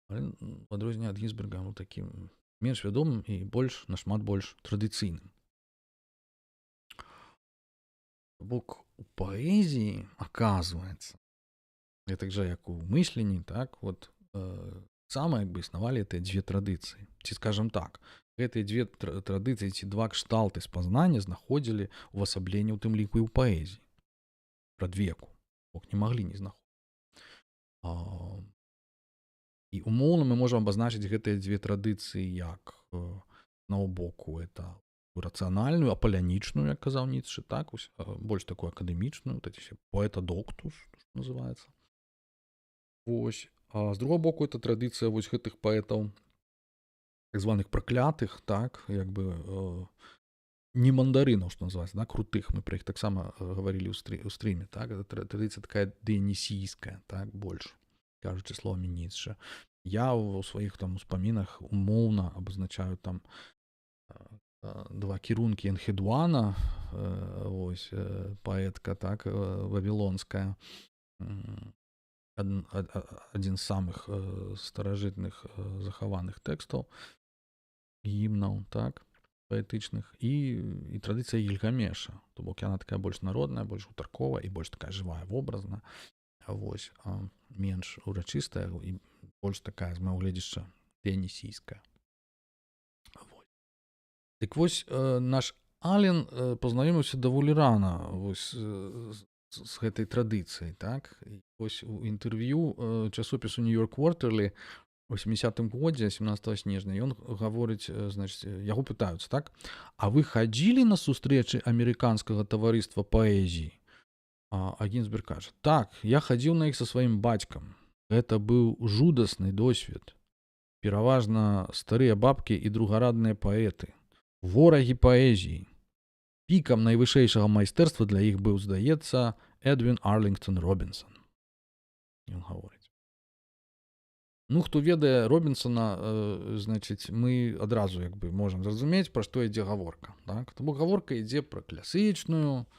Але в адрозненне ад Гінзберга такім менш вядомым і нашмат больш традыцыйным. Бок у паэзіі, аказваецца, гэтак жа як у мысленні, так, вот сама як бы існавалі гэтыя дзве традыцыі. Ці скажам так, гэтыя дзве традыцыі ці два кшталты спазнання знаходзілі ўвасабленне ў тым ліку і ў паэзіі. Спрадвеку. Бок не маглі не знаходзіць. І умоўна мы можам абазначыць гэтыя дзве традыцыі як на боку это рацыянальную, апалянічную, як казаў Ніцшэ, так, больш такую акадэмічную, поэта-доктус, што называецца. Вось. А з другого боку, это традыцыя вось гэтых паэтаў, так званых праклятых, так, як бы не мандарынаў, што называецца, да, крутых, мы пра іх таксама гаварылі ў стрыме, так, это традыцыя такая дыянісійская, так, больш, кажучы словамі Ніцшэ. Я ў сваіх там успамінах умоўна абазначаю там два кірункі Энхедуана, вось, паэтка, так, вавілонская, адзін з самых старажытных захаваных тэкстаў, гімнаў, так, паэтычных, і традыцыя Гільгамеша, то бок яна такая больш народная, больш гутарковая і больш такая жывая, вобразная, вось, менш урачыстая і больш такая, з майго гледзяча, дыянісійская. Так вось, наш Ален пазнаёміўся даволі рана вось з гэтай традыцыяй, так? І вось у інтэрв'ю часопісу Нью-Йорк Квартерлі у 80-м годзе, 17 снежня, ён гаворыць, значыць, яго пытаюцца, так? А вы хадзілі на сустрэчы амерыканскага таварыства паэзіі? А Гінзберг кажа, так, я хадзіў на іх са сваім бацькам. Гэта быў жудасны досвед. Пераважна старыя бабкі і другарадныя паэты. Ворагі паэзіі. Пікам найвышэйшага майстэрства для іх быў, здаецца, Эдвін Арлінгтон Робінсон. Ён гаворыць. Ну, хто ведае Робінсона, значыць, мы адразу як бы можам зразумець, пра што ідзе гаворка. Так? Тому гаворка ідзе пра класічную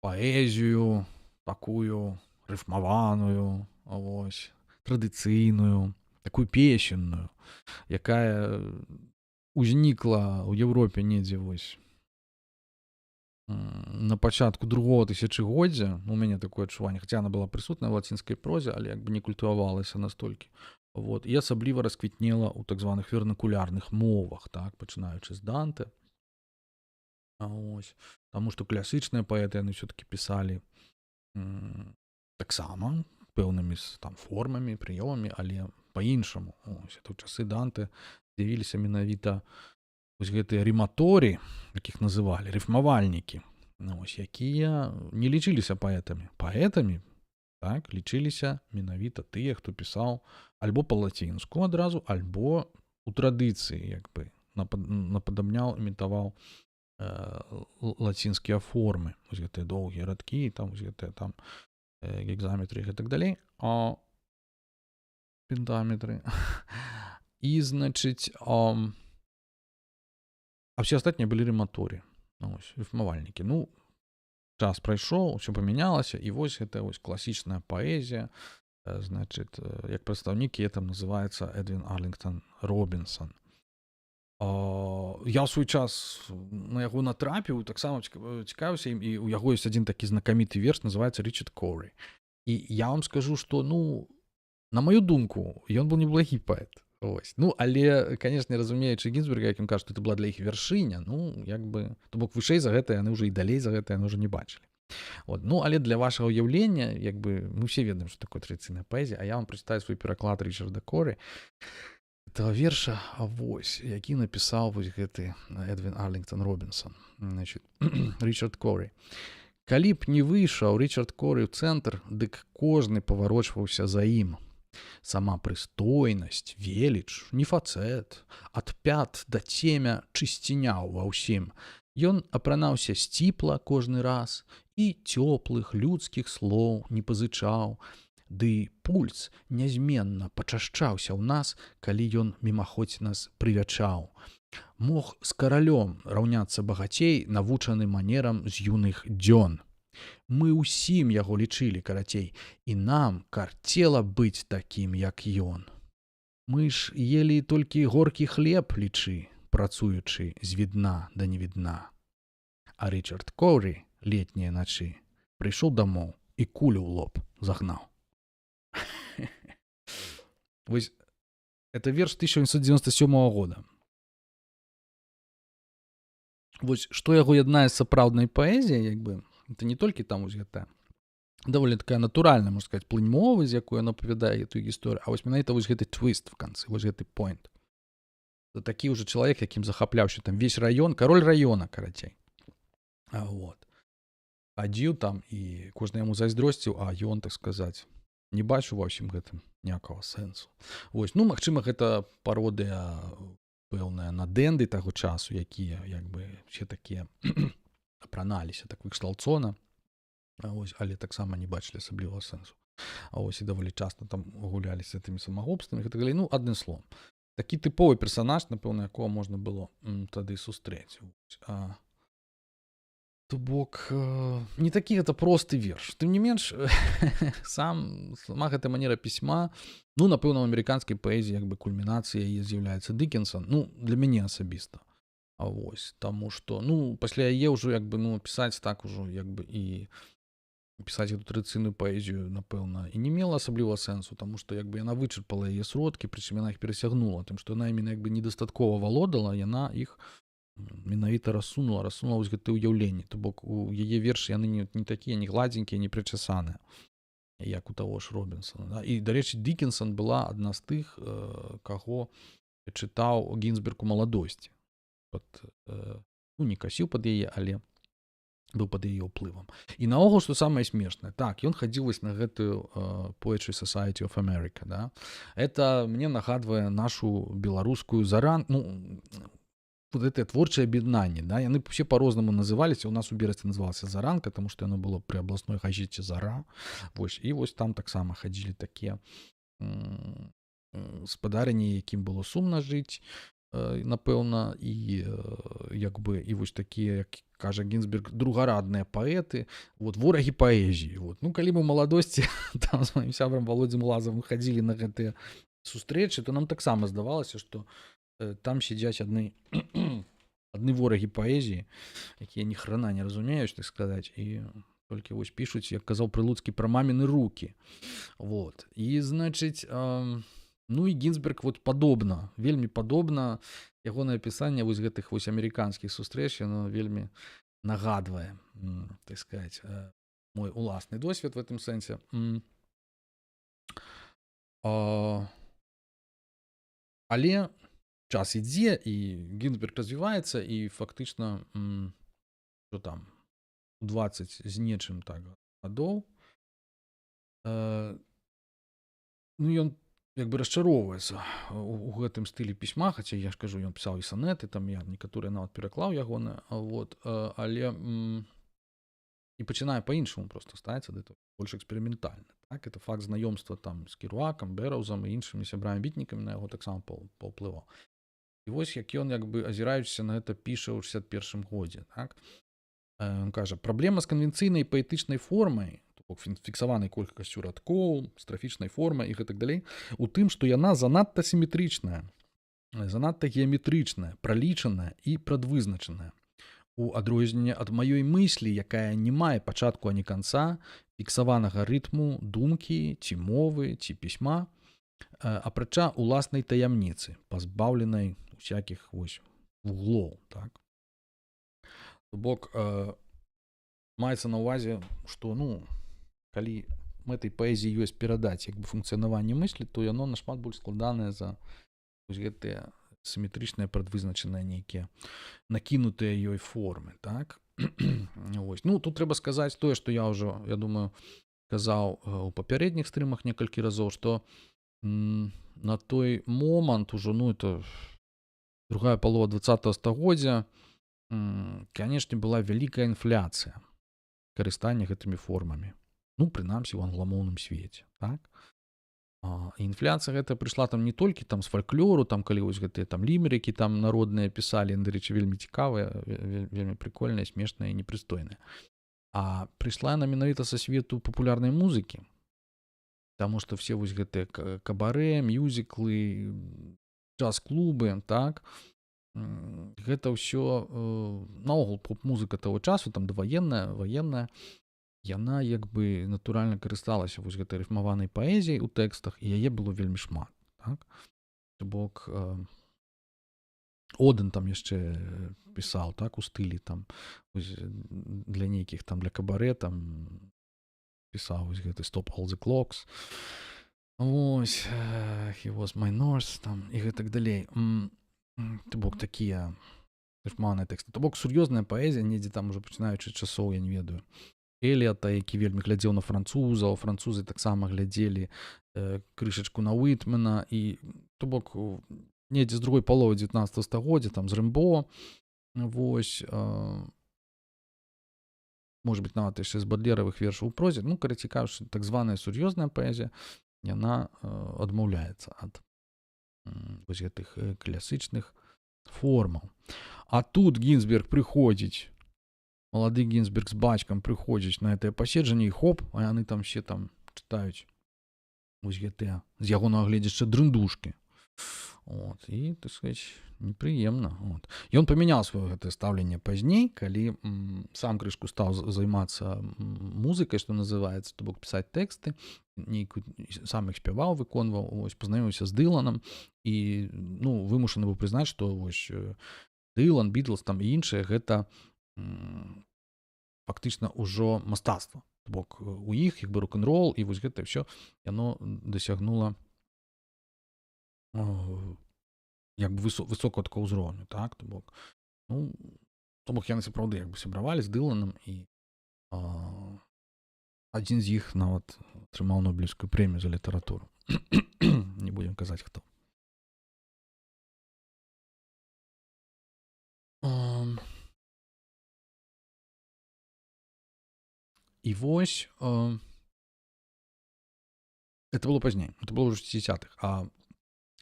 паэзію, такую рыфмаваную, ось, традыцыйную, такую песенную, якая узнікла ў Еўропе недзе вось на пачатку другого тысячагоддзя, у мяне такое адчуванне, хаця яна была прысутная ў лацінскай прозе, але як бы не культывавалася настолькі. Вот. І асабліва расквітнела ў так званых вернакулярных мовах, так, пачынаючы з Данте. Ось. Таму што класічныя паэты яны ўсё-такі пісалі таксама пэўнымі там формамі, прыёмамі, але па-іншаму. Ось, это ў часы Данте з'явіліся менавіта вось гэтыя рыматоры, якіх называлі, рыфмавальнікі, ось, якія не лічыліся паэтамі. Паэтамі, так, лічыліся менавіта тыя, хто пісаў альбо па-лацінску адразу, альбо у традыцыі, як бы, нападабняў, імітаваў лацінскія формы. Вось гэтыя доўгія радкі, там, вось гэтыя там гекзаметры і так далей, пентаметры. І, значыць, а ўсе астатнія былі рыматоры, рыфмавальнікі. Ну, час прайшоў, усё памянялася, і вось гэта вось класічная паэзія, значыць, як прадстаўнік яе там называецца Эдвін Арлінгтон Робінсон. Я ў свой час на яго натрапіў, таксама цікавіўся ім, і ў яго ёсць адзін такі знакаміты верш, называецца Річард Коры. І я вам скажу, што, ну, на маю думку, ён быў неблагі паэт. Ось. Ну, але, канешне, разумеючы Гінзберга, як ён кажа, што это была для іх вяршыня, ну, як бы, то бок вышэй за гэта яны ўжо і далей за гэта яны ўжо не бачылі. От. Ну, але для вашага ўяўлення, як бы, мы ўсе ведаем, што такое традыцыйная паэзія, а я вам прачытаю свой пераклад Річарда Коры, этого верша, вось, які напісаў вось гэты Эдвін Арлінгтон Робінсон. Значит, Річард Коры. Калі б не выйшаў Річард Коры ў цэнтр, дык кожны паварочваўся за ім. Сама прыстойнасць, веліч, не фацэт, ад пят да цемя чысціняў ва ўсім. Ён апранаўся сціпла кожны раз і цёплых людскіх слоў не пазычаў. Ды пульс нязменна пачашчаўся ў нас, калі ён мімаходзь нас прывячаў. Мог з каралём раўняцца багацей, навучаны манерам з юных дзён. Мы ўсім яго лічылі карацей, і нам карцела быць такім, як ён. Мы ж елі толькі горкі хлеб, лічы, працуючы з відна да невідна. А Річард Коры летнія начы прыйшоў дамоў і кулю ў лоб загнаў. Вось, это верш 1997 года. Вось, што яго яднае з сапраўднай паэзіяй, як бы, это не толькі там вось гэта даволі такая натуральная, можна сказаць, плынь мовы, з якой ён апавядае гэтую гісторыю, а вось менавіта вось гэты твіст в канцы, вось гэты point. Это такі ўжо чалавек, якім захапляўся там весь раён, кароль раёна, карацей. Вот. Адзіў там, і кожны яму зайздросціў, а ён, так сказаць, не бачу ва ўсім гэтым ніякага сэнсу. Вось, ну, магчыма, гэта пародыя пэўная на дэнды таго часу, якія, як бы, все такія апраналіся, так выкшталцона, ось, але таксама не бачылі асаблівага сэнсу. А ось і даволі часта там гулялі з гэтымі самагубствамі, гэта далей, ну, адным словам. Такі тыповы персанаж, напэўна, якога можна было тады сустрэць. То бок, не такі гэта просты верш. Тым не менш, сама гэта манера пісьма, ну, напэўна, у амерыканскай паэзіі як бы кульмінацыяй яе з'яўляецца Дыкенсон, ну, для мяне асабіста. А вось, таму што, ну, пасля яе ўжо як бы, ну, пісаць так ужо, як бы, і пісаць эту традыцыйную паэзію, напэўна, і не мела асаблівага сэнсу, таму што як бы яна вычарпала яе сродкі, прычым яна іх перасягнула, тым што яна імі як бы недастаткова валодала, яна іх менавіта рассунула вось гэтыя ўяўленні. То бок у яе вершы яны не такія, не гладзенькія, не прычасаныя, як у таго ж Робінсона. Да? І, дарэчы, Дікенсон была адна з тых, каго чытаў Гінзберг у маладосці. Ну, не касіў пад яе, але быў пад яе ўплывам. І наогул, што самае смешнае, так, ён хадзіў вось на гэтую Poetry Society of America. Да? Это мне нагадвае нашу беларускую заран... Ну, вот это творчае аб'яднанне, да, яны все по-рознаму называліся, у нас у Берасці называлася Заранка, таму што яно было пры абласной газеце Зара. Вось, і вось там таксама хадзілі такія спадарні, якім было сумна жыць, напэўна, і як бы і вось такія, як кажа Гінзберг, другарадныя паэты, вот ворагі паэзіі. Вот. Ну, калі мы ў маладосці там з маім сябрам Володзем Лазавым хадзілі на гэтыя сустрэчы, то нам таксама здавалася, што там сидзяць адны ворагі паэзіі, якія ні храна не разумеюць, так сказаць, і толькі вось пішуць, як казаў Прылуцкі, пра маміны рукі. Вот. І, значыць, ну і Гінзберг вот падобна, вельмі падобна, ягонае апісанне вось гэтых вось амерыканскіх сустрэч, яно вельмі нагадвае, так сказаць, мой уласны досвед в гэтым сэнсе. Але час ідзе, і Гінзберг развіваецца, і фактычна, що там, 20 з нечым так гадоў, ну, ён як бы расчароўваецца у гэтым стылі пісьма, хаця я ж кажу, ён пісаў і санеты, там я некаторыя нават пераклаў ягоны, вот, але і пачынае па-іншаму просто ставіцца, гэта больш эксперыментальна. Так, это факт знаёмства там з Керуакам, Бэраўзам і іншымі сябрамі-бітнікамі на яго таксама паўплываў. І вось як ён, як бы азіраючыся на гэта, піша ў 61 годзе. Так? Ён кажа, праблема з канвенцыйнай паэтычнай формай, фіксаванай колькасцю радкоў, страфічнай формай і гэтак далей, у тым, што яна занадта сіметрычная. занадта геаметрычная, пралічаная і прадвызначаная. У адрозненне ад маёй мыслі, якая не мае пачатку ані канца, фіксаванага рытму, думкі, ці мовы, ці пісьма, апрача ўласнай таямніцы, пазбаўленай усякіх вуглоў. Так? То бок, маецца на ўвазе, што калі мэтай паэзіі ёсць перадаць функцыянаванне мыслі, то яно нашмат больш складанае за гэтыя сіметрычныя прадвызначаныя нейкія накінутыя ёй формы. Так? Тут трэба сказаць тое, што я думаю, казаў у папярэдніх стрымах некалькі разоў, што на той момант ужо, это другая палова 20-го стагоддзя, канешне, была вялікая інфляцыя карыстання гэтымі формамі. Прынамсі, у англамоўным свеце. Так? Інфляцыя гэта прыйшла там не толькі там з фальклору, там калі гэтыя там лімерыкі там народныя пісалі, дарэчы, вельмі цікавыя, вельмі прыкольныя, смешныя і непрыстойныя. А прыйшла яна менавіта са свету папулярнай музыкі. Таму што все гэтыя кабарэ, мюзіклы, джаз-клубы, так, гэта ўсё наогул поп-музыка таго часу, там даваенная, яна натуральна карысталася гэтай рыфмаванай паэзіяй у тэкстах, і яе было вельмі шмат. Так? То бок Одэн там яшчэ пісаў, так, у стылі там для нейкіх там для кабарэ там пісаў гэты Stop All the Clocks, He Was My North там і гэтак далей. То бок такія рыфмаваныя тэксты. То бок сур'ёзная паэзія, недзе там ужо пачынаючы часоў, я не ведаю, Эліята, які вельмі глядзеў на французаў, французы таксама глядзелі крышачку на Уітмена, і то бок недзе з другой паловы 19 стагоддзя, там з Рэмбо, можа быць, нават яшчэ з бадлеравых вершаў у прозе, карацей кажучы, так званая сур'ёзная паэзія, яна адмаўляецца ад гэтых класічных формаў. А тут Гінзберг прыходзіць, малады Гінзберг з бацькам прыходзіць на гэтае паседжанне, і хоп, а яны там все там чытаюць гэтыя з ягонага гледзяча дрындушкі. І, так сказаць, непрыемна. Ён памяняў сваё гэтае стаўленне пазней, калі сам крышку стаў займацца музыкай, што называецца, то бок пісаць тэксты, сам іх спяваў, выконваў, пазнаёміўся з Дыланам, і вымушаны быў прызнаць, што Дылан, Бітлз там і іншыя гэта фактычна ўжо мастацтва. То бок у іх рок-н-рол і гэта ўсё яно дасягнула высокого такого ўзроўню. Так? То бок яны сапраўды сябравалі з Дыланам, і адзін з іх нават атрымаў Нобелеўскую прэмію за літаратуру. Не будзем казаць, хто. І это было пазней, это было ўжо ў 60-х, а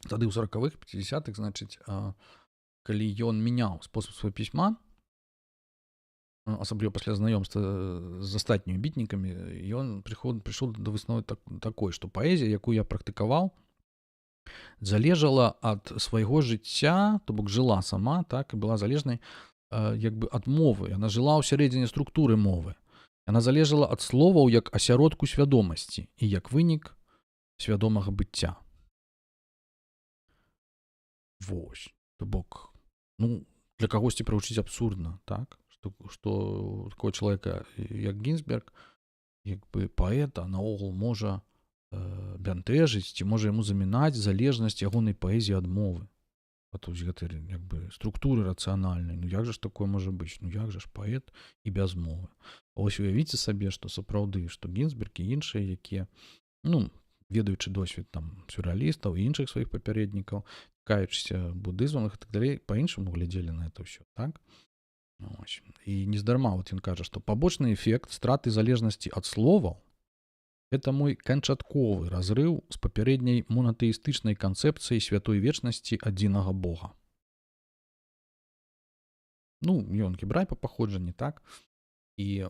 тады ў 40-х, 50-х, значыць, калі ён мяняў спосаб свайго пісьма, асабліва пасля знаёмства з астатнімі бітнікамі, ён прыйшоў да высновы такой, што паэзія, якую я практыкаваў, залежала ад свайго жыцця, то бок жыла сама, так, і была залежнай ад мовы. Яна жыла ў сярэдзіне структуры мовы. Яна залежала ад словаў як асяродку свядомасці і як вынік свядомага быцця. То бок, для кагосьці прагучыць абсурдна, так? Што такого чалавека, як Гінзберг, паэта наогул можа бянтэжыць, ці можа яму замінаць залежнасць ягонай паэзіі ад мовы. Гэтай структуры рацыянальнай. Як жа ж такое можа быць? Як жа ж паэт і без мовы? Уявіце сабе, што сапраўды, што Гінзберг і іншыя, якія, ведаючы досвед там сюррэалістаў і іншых сваіх папярэднікаў, цікавячыся будызмам і так далей, па-іншаму глядзелі на это ўсё, так? І нездарма ён кажа, што пабочны эфект страты залежнасці ад словаў это мой канчатковы разрыў з папярэдняй монатэістычнай канцэпцыяй святой вечнасці адзінага Бога. Ён гебрай па паходжанні, так? І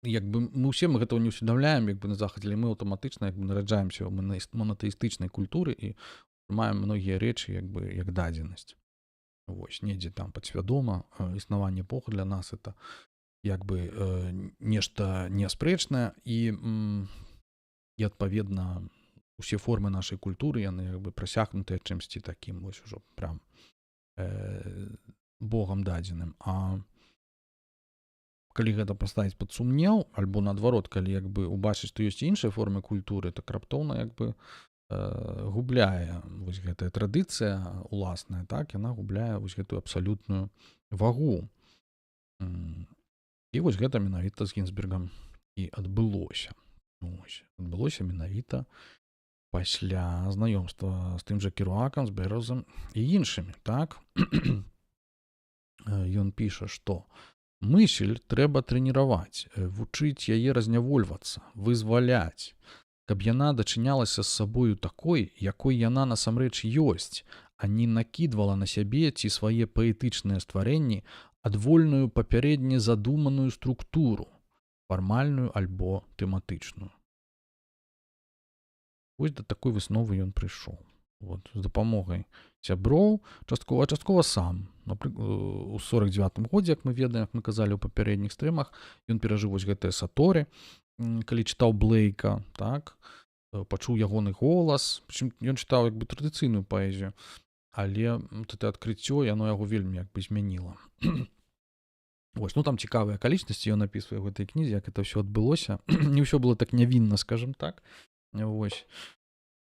як бы мы ўсе мы гэтага не ўсведамляем як бы на захадзе, але мы аўтаматычна як бы нараджаемся ў монатэістычнай культуры і прымаем многія рэчы як бы як дадзенасць. Вось недзе там падсвядома існаванне Бога для нас это як бы нешта неаспрэчнае і адпаведна усе формы нашай культуры яны як бы прасякнутыя чымсьці такім вось ужо прям Богам дадзеным. А калі гэта паставіць пад сумнеў альбо наадварот калі як бы убачыць што ёсць іншыя формы культуры так раптоўна як бы губляе вось гэтая традыцыя уласная так яна губляе вось гэтую абсалютную вагу і вось гэта менавіта з Гінзбергам і адбылося менавіта пасля знаёмства з тым жа Керуакам з Бэрроўзам і іншымі так ён піша што мысль трэба трэніраваць, вучыць яе разнявольвацца, вызваляць, каб яна дачынялася з сабою такой, якой яна насамрэч ёсць, а не накідвала на сябе ці свае паэтычныя стварэнні адвольную папярэдне задуманую структуру, фармальную альбо тэматычную. Вось да такой высновы ён прыйшоў. Вот, з дапамогай сяброў, часткова сам. У 49-м годзе, як мы ведаем, як мы казалі ў папярэдніх стрымах, ён перажыў вось гэтыя саторы, калі чытаў Блейка, так, пачуў ягоны голас, прычым ён чытаў як бы традыцыйную паэзію, але гэта адкрыццё, яно яго вельмі як бы змяніла. Вось, ну там цікавыя акалічнасці ён апісвае ў гэтай кнізе, як это ўсё адбылося. Не ўсё было так нявінна, скажем так. Вось.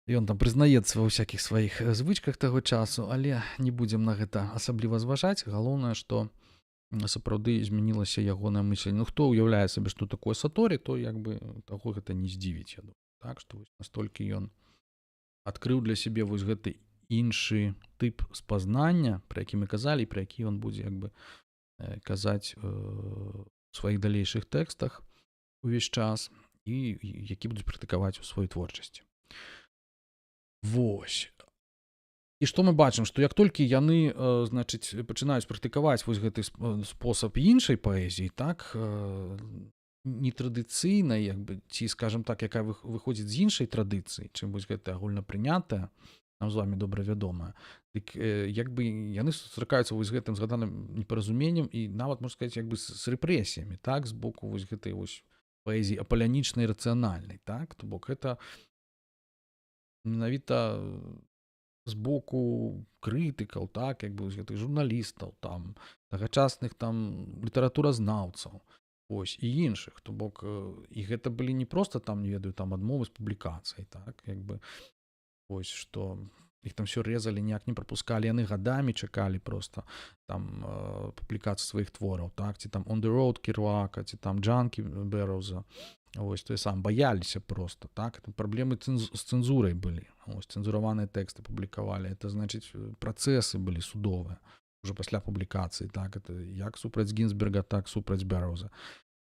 Ён там прызнаецца ва ўсякіх сваіх звычках таго часу, але не будзем на гэта асабліва зважаць. Галоўнае, што сапраўды змянілася ягоная мысль. Ну, хто ўяўляе сабе, што такое саторы, то як бы таго гэта не здзівіць, я думаю. Так, што настолькі ён адкрыў для сябе вось гэты іншы тып спазнання, пра які мы казалі, пра які ён будзе як бы казаць у сваіх далейшых тэкстах увесь час і які будуць практыкаваць у сваёй творчасці. Вось. І што мы бачым, што як толькі яны, значыць, пачынаюць практыкаваць вось гэты спосаб іншай паэзіі, так, нетрадыцыйнай, як бы, ці, скажам так, якая выходзіць з іншай традыцыі, чым вось гэтая агульнапрынятая, нам з вамі добра вядомая, дык як бы яны сустракаюцца вось гэтым згаданым непаразуменнем і нават, можна сказаць, як бы з рэпрэсіямі, так, з боку вось гэтай вось паэзіі апалянічнай рацыянальнай, так, то бок гэта менавіта з боку крытыкаў, так, як бы з гэтых журналістаў, там, тагачасных там літаратуразнаўцаў, ось, і іншых, то бок, і гэта былі не проста там, не ведаю, там адмовы з публікацыяй, так, як бы, ось, што іх там все резалі, ніяк не прапускалі, яны гадамі чакалі проста там публікацыі сваіх твораў, так, ці там On the Road Керуака, ці там Джанкі Бэрроўза, ось, то сам баяліся просто, так, это праблемы з цэнзурай былі, ось, цэнзураваныя тэксты публікавалі, это значыць працэсы былі судовыя уже пасля публікацыі, так, это як супраць Гінзберга, так, супраць Бэрроўза.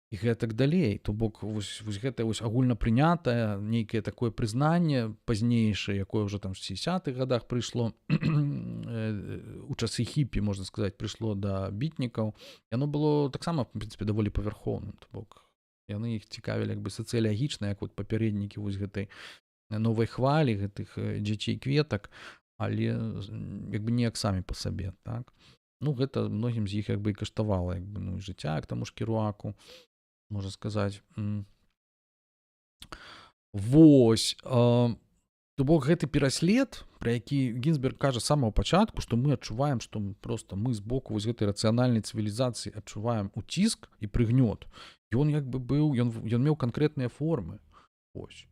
І гэтак далей, то бок вось гэтае вось агульнапрынятае нейкае такое прызнанне пазнейшае, якое ўжо там в 60-х годах прыйшло у часы хіпі, можна сказаць, прыйшло да бітнікаў, яно было таксама, в прынцыпе, даволі павярхоўным, то бок яны іх цікавілі як бы сацыялагічна, як вот папярэднікі вось гэтай новай хвалі, гэтых дзяцей кветак, але як бы неяк самі па сабе, так. Ну, гэта многім з іх як бы і каштавала, як бы, ну, і жыцця, як таму ж Керуаку, можна сказаць. Вось. То бок гэты пераслед, пра які Гінзберг кажа з самага пачатку, што мы адчуваем, што проста мы з боку вось гэтай рацыянальнай цывілізацыі адчуваем уціск і прыгнёт. Ён як бы быў, ён меў канкрэтныя формы. Ось.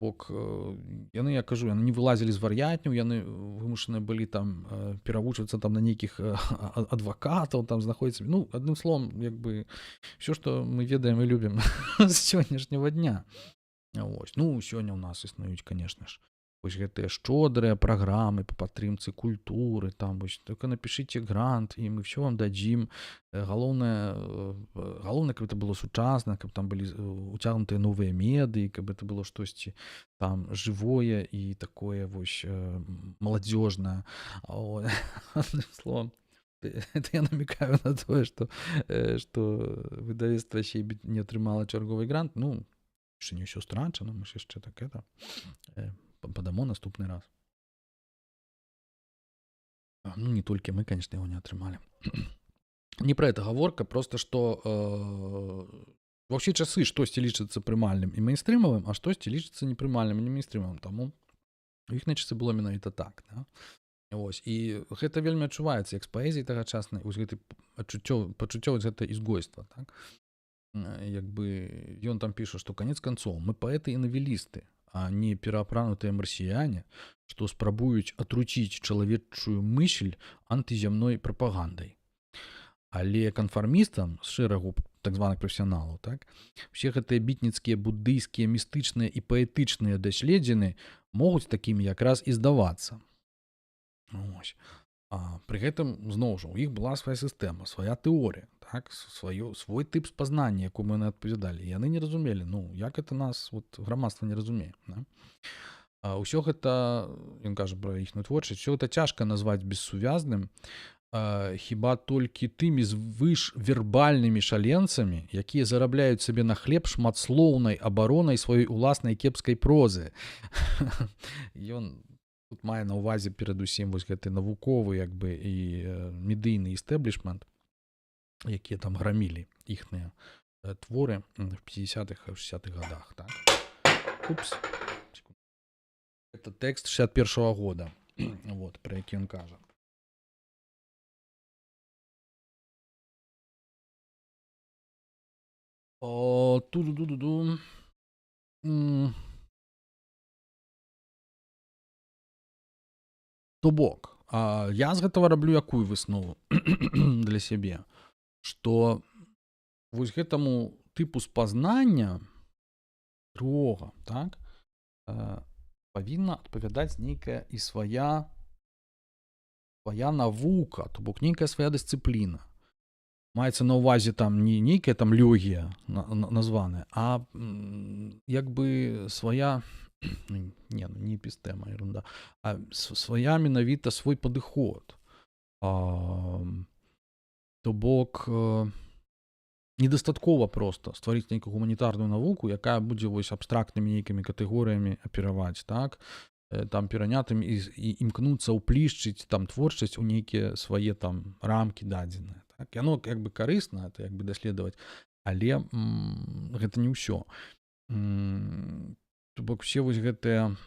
Бок яны, я кажу, яны не вылазілі з вар'ятняў, яны вымушаныя былі там перавучвацца там на нейкіх адвакатаў, там знаходзіцца. Ну, адным словам, як бы ўсё, што мы ведаем і любім з сённяшняга дня. Ось. Ну, сёння ў нас існуюць, канешне ж, вось гэтыя шчодрыя праграмы па падтрымцы культуры, там вось только напішыце грант, і мы ўсё вам дадзім. Галоўнае, каб это было сучасна, каб там былі уцягнутыя новыя медыі, каб это было штосьці там жывое і такое вось маладзёжнае. Адным словам, Это я намекаю на тое, што выдавецтва яшчэ не атрымала чарговы грант. Ну, яшчэ не ўсё страчана, мы ж яшчэ так падамо наступны раз. Ну, не толькі мы, конечно, его не атрымалі. Не про это гаворка, просто што ва ўсе часы штосьці лічыцца прымальным і мейнстрымавым, а штосьці лічыцца непрымальным і не мейнстрымавым. Таму у іх часы было менавіта так. Да? Вось. І гэта вельмі адчуваецца як з паэзіі тагачаснай, вось гэты пачуццё гэта ізгойства. Так? Як бы ён там піша, што канец канцоў, мы паэты і навелісты, а не пераапранутыя марсіяне, што спрабуюць атруціць чалавечую мысль антызямной прапагандай. Але канфармістам з шэрагу так званых прафесіяналаў, так, усе гэтыя бітніцкія, буддыйскія, містычныя і паэтычныя даследзіны могуць такімі якраз і здавацца. Ось. А пры гэтым, зноў жа, у іх была свая сістэма, свая тэорыя, так, свой тып спазнання, якому яны адпавядалі. Яны не разумелі, ну, як это нас грамадства не разумее. Да? А ўсё гэта, ён кажа пра іхную творчасць, усё гэта цяжка назваць бессувязным, хіба толькі тымі звышвербальнымі шаленцамі, якія зарабляюць сабе на хлеб шматслоўнай абаронай сваёй уласнай кепскай прозы. Ён тут мае на ўвазе перадусім вось гэты навуковы як бы і медыйны эстаблішмент, якія там грамілі іхныя творы в 50-х, 60-х годах. Так? Упс. Это тэкст 61-го года, вот, про які ён кажа. Ту-ду-ду-ду-ду. То бок, я з гэтага раблю якую выснову для сябе, што вось гэтаму тыпу спазнання другога, так, павінна адпавядаць нейкая і свая навука, то бок нейкая свая дысцыпліна. Маецца на ўвазе там не нейкая там лёгія названая, а як бы свая, не эпістэма, ерунда, а свая менавіта свой падыход. То бок недастаткова проста стварыць нейкую гуманітарную навуку, якая будзе вось абстрактнымі нейкімі катэгорыямі апераваць, так, там перанятым і імкнуцца ўплішчыць там творчасць у нейкія свае там рамкі дадзеныя. Так? Яно як бы карысна, это як бы даследаваць, але гэта не ўсё. То бок усе вось гэтыя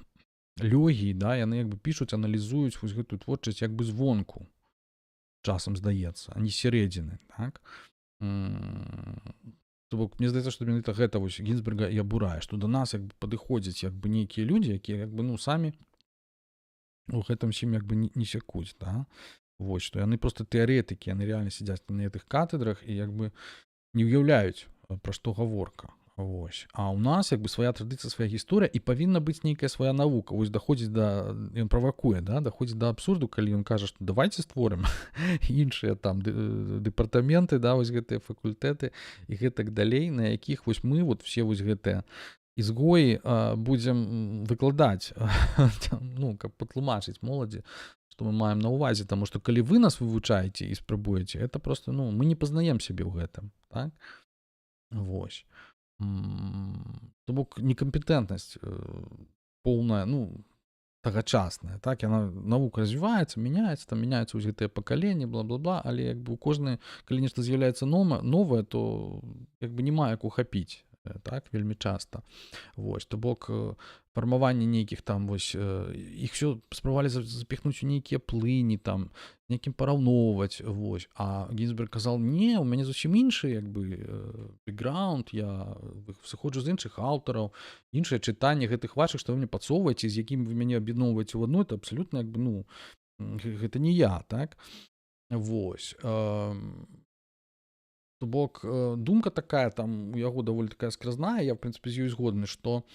лёгіі, да, яны як бы пішуць, аналізуюць вось гэтую творчасць як бы звонку, часам здаецца, а не сярэдзіны, так? То бок мне здаецца, што менавіта гэта вось Гінзберга і абурае, што да нас як бы падыходзяць як бы нейкія людзі, якія як бы ну самі у гэтым сім як бы не сякуць, да? Вось, што яны проста тэарэтыкі, яны рэальна сядзяць на гэтых катедрах і як бы не ўяўляюць, пра што гаворка. Вось. А ў нас як бы свая традыцыя, свая гісторыя і павінна быць нейкая свая навука. Вось даходзіць да, ён правакуе, да, даходзіць да абсурду, калі ён кажа, што давайце створым іншыя там дэпартаменты, да, вось гэтыя факультэты і гэтак далей, на якіх вось мы вот все вось гэтыя ізгоі будзем выкладаць, ну, каб патлумачыць моладзі, што мы маем на ўвазе, таму што калі вы нас вывучаеце і спрабуеце, это просто, ну, мы не пазнаем сябе ў гэтым, так? Вось. То бок некампетэнтнасць поўная, ну, тагачасная, так, яна навука развіваецца, мяняецца, там мяняюцца вось гэтыя пакаленні, бла-бла-бла, але як бы у кожнай, калі нешта з'яўляецца новае, то як бы няма як ухапіць, так, вельмі часта. Вось, то бок фармаванне нейкіх там вось, іх все спрабавалі запіхнуць у нейкія плыні, там, нейкім параўноўваць, вось. А Гінзберг казаў, не, у мяне зусім іншы, як бы, бэкграунд, я сыходжу з іншых аўтараў, іншае чытанне гэтых вашых, што вы мне падсоўваеце, з якім вы мяне аб'ядноўваеце ў адно, это абсалютна, як бы, ну, гэта не я, так? Вось. То бок думка такая там у яго даволі такая скразная, я в прынцыпе з ёй згодны, што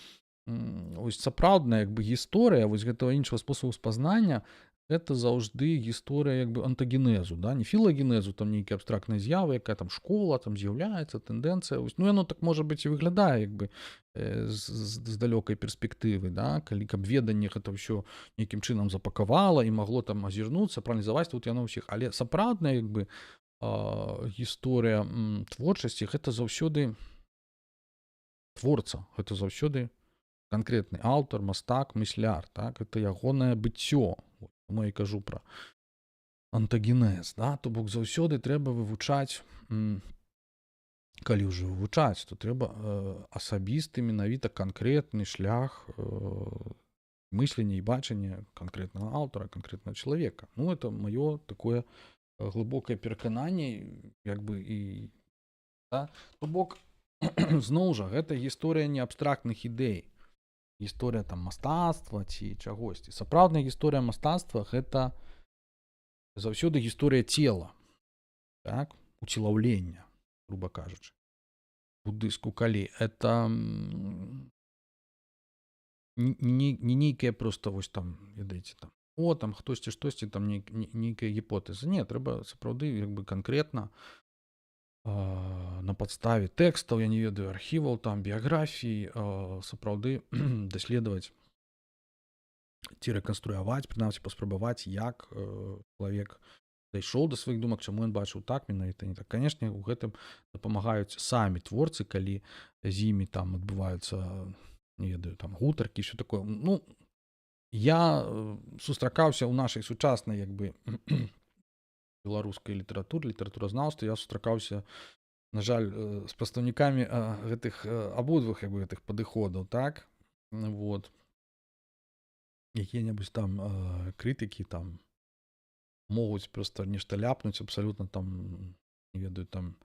ось сапраўдная як бы гісторыя вось гэтага іншага спосабу спазнання гэта заўжды гісторыя як бы антагенезу, да? Не філагенезу, там нейкія абстрактныя з'явы, якая там школа там з'яўляецца, тэндэнцыя. Ну яно так можа быць і выглядае як бы з далёкай перспектывы, да? Каб веданне гэта ўсё нейкім чынам запакавала і магло там азірнуцца, прааналізаваць тут яно ўсіх. Але сапраўдная як бы гісторыя творчасці гэта заўсёды творца, гэта заўсёды канкрэтны аўтар, мастак, мысляр, так? Это ягонае быццё. Тому я кажу пра антагенез, да? То бок заўсёды трэба вывучаць, калі ўжо вывучаць, то трэба асабісты, менавіта канкрэтны шлях мыслення і бачання канкрэтнага аўтара, канкрэтнага чалавека. Ну, это маё такое глыбокае перакананне, як бы і да? То бок зноў жа, гэта гісторыя не абстрактных ідэй. Гісторыя там мастацтва ці чагосьці. Сапраўдная гісторыя мастацтва гэта заўсёды гісторыя цела, так? Уцелаўлення, груба кажучы. У дыску калі это не нейкая проста вось там, ведаеце, там там хтосьці штосьці там нейкая гіпотэза. Не, трэба сапраўды як бы канкрэтна на падставе тэкстаў, я не ведаю, архіваў, там біяграфій, сапраўды даследаваць ці рэканструяваць, прынамсі паспрабаваць, як чалавек дайшоў да сваіх думак, чаму ён бачыў так, менавіта не так. Канешне, у гэтым дапамагаюць самі творцы, калі з імі там адбываюцца, не ведаю, там гутаркі, ўсё такое. Ну, я сустракаўся ў нашай сучаснай як бы беларускай літаратуры, літаратуразнаўства, я сустракаўся, на жаль, з прадстаўнікамі гэтых абодвух як бы гэтых падыходаў, так? Вот. Якія-небудзь там крытыкі там могуць проста нешта ляпнуць абсалютна там, не ведаю, там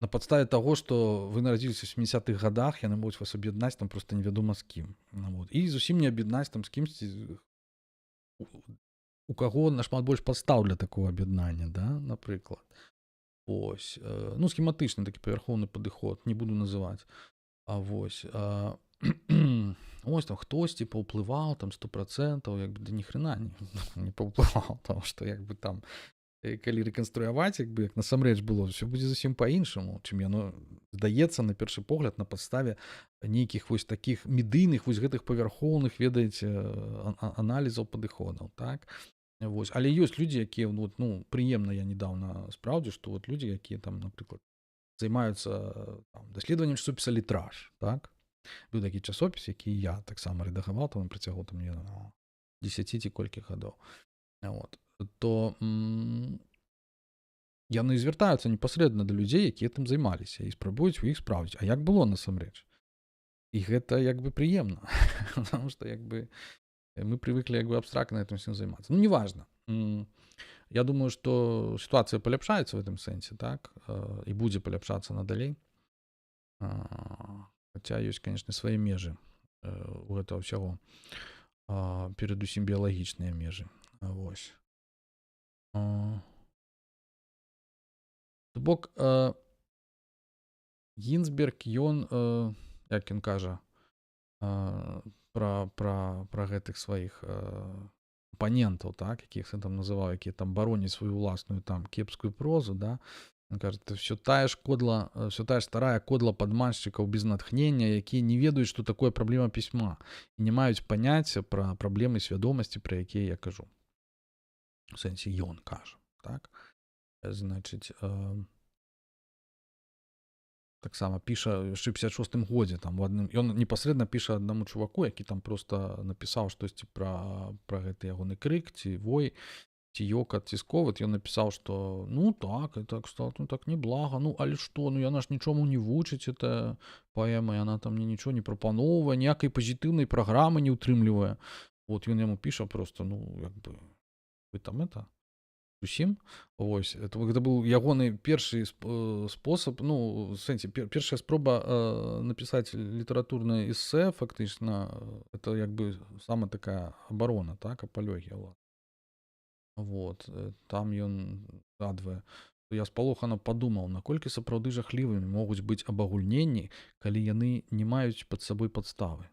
на падставе таго, што вы нарадзіліся ў 70-х гадах, яны могуць вас аб'яднаць там проста невядома з кім. Вот. І зусім не аб'яднаць там з кімсьці, у каго нашмат больш падстаў для такого аб'яднання, да, напрыклад. Ось. Ну, схематычны такі павярхоўны падыход, не буду называць. Вось. Ось там хтосьці паўплываў там 100%, як бы да ніхрена не паўплываў, тому што як бы там калі рэканструяваць, як бы як насамрэч было, ўсё будзе зусім па-іншаму, чым яно здаецца на першы погляд на падставе нейкіх вось такіх медыйных вось гэтых павярхоўных, ведаеце, аналізаў падыходаў, так? Вось. Але ёсць людзі, якія, ну, прыемна я недаўна спраўдзіў, што вот людзі, якія там, напрыклад, займаюцца даследаваннем часопіса «Літраж», так? Быў такі часопіс, які я таксама рэдагаваў там на працягу там 10 ці колькі гадоў. Вот. То яны звяртаюцца непасрэдна да людзей, якія там займаліся, і спрабуюць у іх спраўдзіць, а як было насамрэч. І гэта як бы прыемна, потому што як бы мы привыкли як бы абстрактна этим всем займацца. Ну, неважно. Я думаю, што сітуацыя паляпшаецца в этом сэнсе, так, і будзе паляпшацца надалей. Хаця ёсць, конечно, свае межы у гэтага ўсяго. Перадусім біялагічныя межы. Вось. То бок Гінзберг, ён, як ён кажа, пра гэтых сваіх апанентаў, так, якіх ён там называў, якія там бароняць сваю ўласную там кепскую прозу, да, он кажа, это все тая ж старая кодла падманшчыкаў без натхнення, якія не ведаюць, што такое праблема пісьма і не маюць паняцця пра праблемы свядомасці, пра якія я кажу. У сэнсе ён кажа, так. Значыць, таксама піша яшчэ 56-м годзе там ён непасрэдна піша аднаму чуваку, які там просто напісаў штосьці пра гэты ягоны крык ці вой ці ёкат ці сковат. Ён напісаў, што ну так, ну так неблага, ну але што, ну яна ж нічому не вучыць, это паэма, яна там мне нічого не прапановвае, ніякай пазітыўнай праграмы не ўтрымлівае. Вот ён яму піша просто, ну як бы вы там это усім. Вось, гэта быў ягоны першы спосаб, ну, в сэнсе, першая спроба напісаць літаратурнае эсэ, фактычна, это як бы сама такая абарона, так, апалогія. Вот, там ён згадвае, я спалохана падумаў, наколькі сапраўды жахлівымі могуць быць абагульненні, калі яны не маюць пад сабой падставы,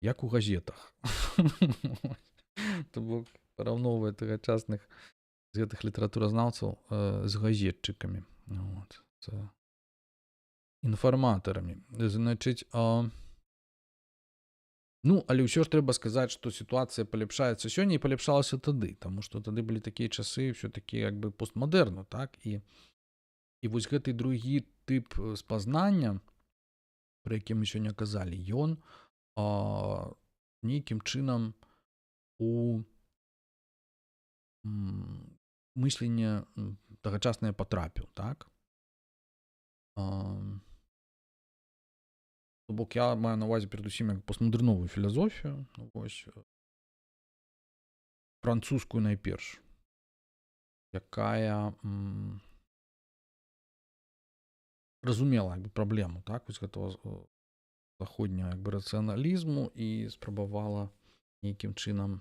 як у газетах. То бок параўноўвае тагачасных з гэтых літаратуразнаўцаў з газетчыкамі, вот, з інфарматарамі. Значыць, ну, але ўсё ж трэба сказаць, што сітуацыя паляпшаецца сёння і паляпшалася тады, таму што тады былі такія часы ўсё-такі як бы постмадэрну, так? І вось гэты другі тып спазнання, пра які мы сёння казалі, ён нейкім чынам у мысленне тагачаснае патрапіў, так? То бок я маю на ўвазе перадусім як постмадэрновую філасофію, вось, французскую найперш, якая разумела як бы праблему, так, вось гэтага заходняга як бы рацыяналізму і спрабавала нейкім чынам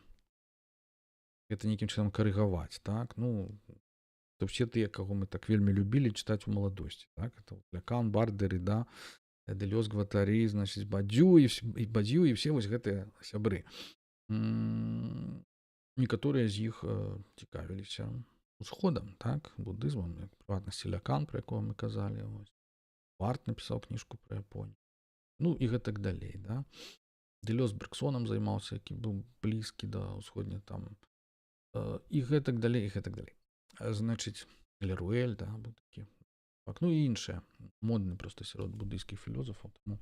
карыгаваць, так? Ну, то ўсе тыя, каго мы так вельмі любілі чытаць у маладосці, так? Это Лекан, Барр, Дэрыда, Дэлёз, Гваттары, значыць, Бадзю і все вось гэтыя сябры. Некаторыя з іх цікавіліся усходам, так? Будызмам, як прыватнасці Лекан, пра якога мы казалі, вось. Барт напісаў кніжку пра Японію. Ну і гэтак далей, да? Дэлёз Бергсонам займаўся, які быў блізкі да ўсходня там. І гэтак далей, і гэтак далей. Значыць, Леруэль, да, быў такі. Ну і іншыя, модны проста сярод будыйскіх філосафаў. Таму,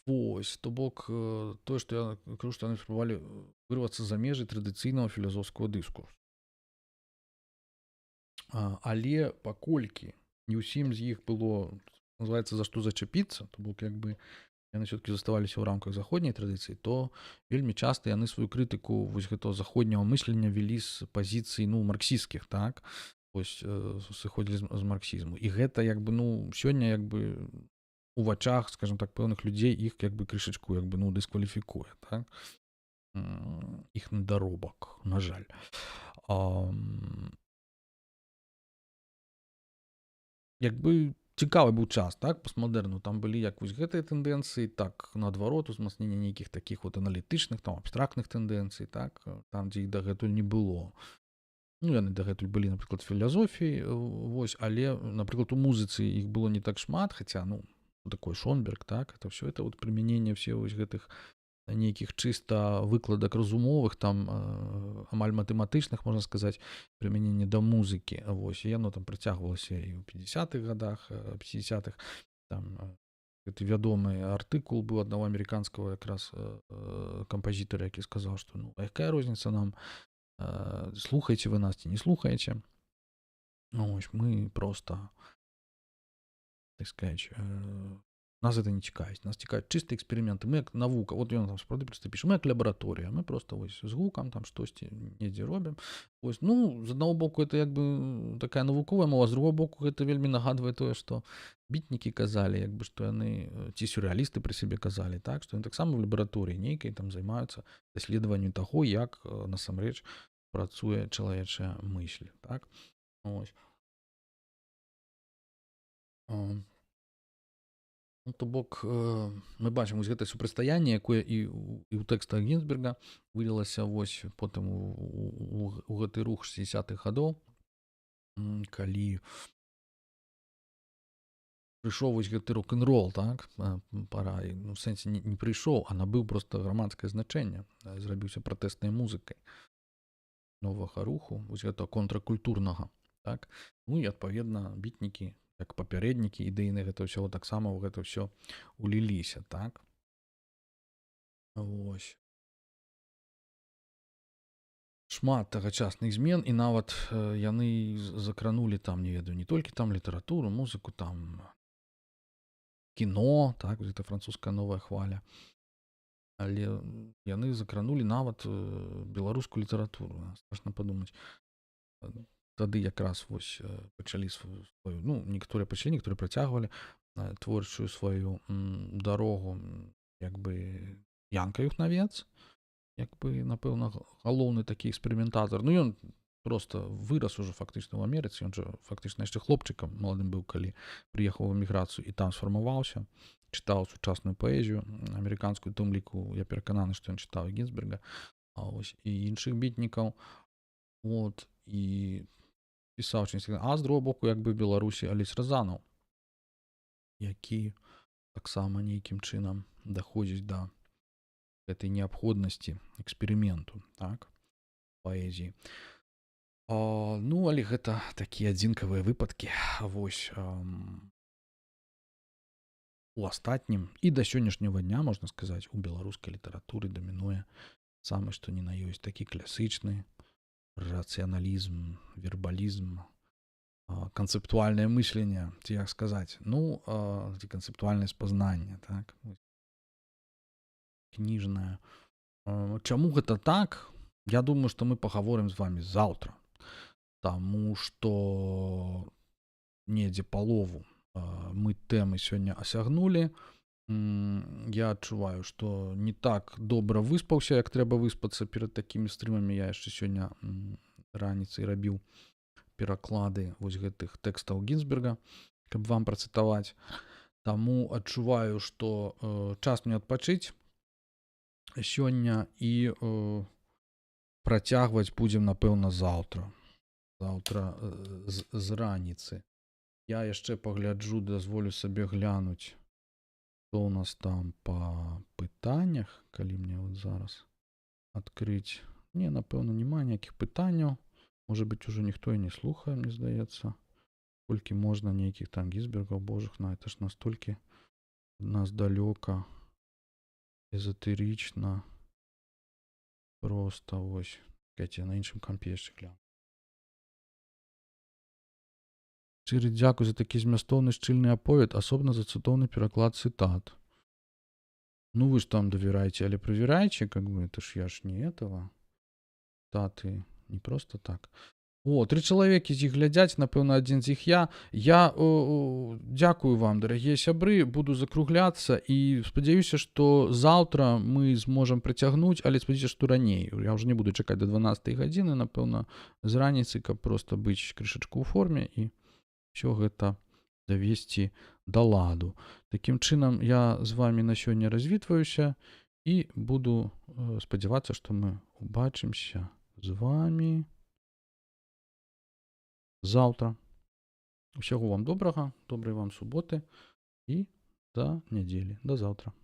вось, то бок, тое, што я кажу, што яны спрабавалі вырвацца за межы традыцыйнага філасофскага дыскурсу. Але паколькі не ўсім з іх было, называецца, за што зачапіцца, то бок, як бы, яны все-таки заставаліся ў рамках заходняй традыцыі, то вельмі часта яны сваю крытыку вось гэтага заходняга мыслення вялі з пазіцый, ну, марксісцкіх, так? Вось сыходзілі з марксізму. І гэта як бы, ну, сёння як бы у вачах, скажем так, пэўных людзей іх як бы крышачку як бы, ну, дыскваліфікуе, так? Іх недаробак, на жаль. Як бы цікавы быў час, так, постмадэрну, там былі як вось гэтыя тэндэнцыі, так, наадварот, узмацнення нейкіх такіх вот аналітычных, там, абстрактных тэндэнцый, так, там, дзе іх дагэтуль не было. Ну, яны дагэтуль былі, напрыклад, філасофіі, вось, але, напрыклад, у музыцы іх было не так шмат, хаця, ну, такой Шонберг, так, это все это вот прымяненне все вось гэтых нейкіх чыста выкладак разумовых, там, амаль матэматычных, можна сказаць, прымяненне да музыкі, вось, і яно там працягвалася і ў 50-х годах, 50-х, там, гэты вядомы артыкул быў аднаго амерыканскага якраз кампазітара, які сказаў, што, ну, якая розніца нам, слухаеце вы нас ці не слухаеце, ну, ось, мы просто, так сказать, нас это не цікавіць, нас цікавяць чыстыя эксперыменты, мы як навука, вот ён там справді проста піша, мы як лабараторыя, мы просто вось з гукам там штосьці недзе робім, вось, ну, з аднаго боку это як бы такая навуковая мова, з другого боку гэта вельмі нагадвае тое, што бітнікі казалі, як бы, што яны, ці сюррэалісты пры сябе казалі, так, што яны таксама в лабараторыі нейкай там займаюцца даследаваннем таго, як насамрэч працуе чалавечая мысль, так, ось. Ну, то бок, мы бачым вось гэтае супрацьстаянне, якое і ў тэкстах Гінзберга вылілася вось потым у гэты рух 60-х гадоў, калі прыйшоў вось гэты рок-н-рол, так, пара, ну, в сэнсе не прыйшоў, а набыў проста грамадскае значэнне, зрабіўся пратэснай музыкай новага руху, вось гэта контракультурнага, так, ну і адпаведна бітнікі, як папярэднікі ідэйны гэта ўсё таксама ў гэта ўсё уліліся, так? Вось. Шмат тагачасных змен, і нават яны закранулі там, не ведаю, не толькі там літаратуру, музыку, там кіно, так, гэта французская новая хваля, але яны закранулі нават беларускую літаратуру, страшна падумаць. Тады якраз вось пачалі сваю, ну, некаторыя пачалі, некаторыя працягвалі творчую сваю дарогу, як бы Янка Юхнавец, як бы, напэўна, галоўны такі эксперыментатар. Ну, ён проста вырас ужо фактычна ў Амерыцы, ён жа фактычна яшчэ хлопчыкам маладым быў, калі прыехаў у эміграцыю і там сфармаваўся, чытаў сучасную паэзію амерыканскую, у тым ліку я перакананы, што ён чытаў Гінзберга. ось і іншых бітнікаў. Вот, і пісаў чымсьці. А з другого боку, як бы Беларусі Алесь Разанаў, які таксама нейкім чынам даходзіць да гэтай неабходнасці эксперыменту, так, паэзіі. Ну, але гэта такія адзінкавыя выпадкі. Вось, у астатнім і да сённяшняга дня, можна сказаць, у беларускай літаратуры дамінуе самы што ні на ёсць такі класічны рацыяналізм, вербалізм, канцэптуальнае мысленне, ці як сказаць, ну, ці канцэптуальнае спазнанне, так, кніжнае. Чаму гэта так? Я думаю, што мы пагаворым з вамі заўтра, таму што недзе палову мы тэмы сёння асягнулі. Я адчуваю, што не так добра выспаўся, як трэба выспацца перад такімі стрымамі. Я яшчэ сёння раніцай рабіў пераклады вось гэтых тэкстаў Гінзберга, каб вам працытаваць. Таму адчуваю, што час мне адпачыць сёння і працягваць будзем, напэўна, заўтра. Заўтра з раніцы. Я яшчэ пагляджу, дазволю сабе глянуць, што ў нас там па пытаннях, калі мне вот зараз адкрыць. Не, напэўна, няма ніякіх пытанняў. Можа быць, ужо ніхто і не слухае, мне здаецца. Колькі можна нейкіх там Гінзбергаў божых, это ж настолькі ад нас далёка, эзотэрычна. Проста вось. Чакайце, на іншым кампе яшчэ гляну. Шчыры дзякуй за такі змястоўны шчыльны аповед, асобна за цудоўны пераклад цытат. Ну вы ж там даверайце, але правярайце, как бы, это ж я ж не этого. Цытаты не просто так. О, 3 чалавекі з іх глядзяць, напэўна, адзін з іх я. Я дзякую вам, дарагія сябры, буду закругляцца і спадзяюся, што заўтра мы зможам працягнуць, але спадзяюся, што раней. Я ўжо не буду чакаць до 12 гадзіны, напэўна, з раніцы, каб проста быць крышачку ў форме і ўсё гэта давесці да ладу. Такім чынам, я з вамі на сёння развітваюся і буду спадзявацца, што мы убачымся з вамі заўтра. Усяго вам добрага, добрай вам суботы і да нядзелі. Да заўтра.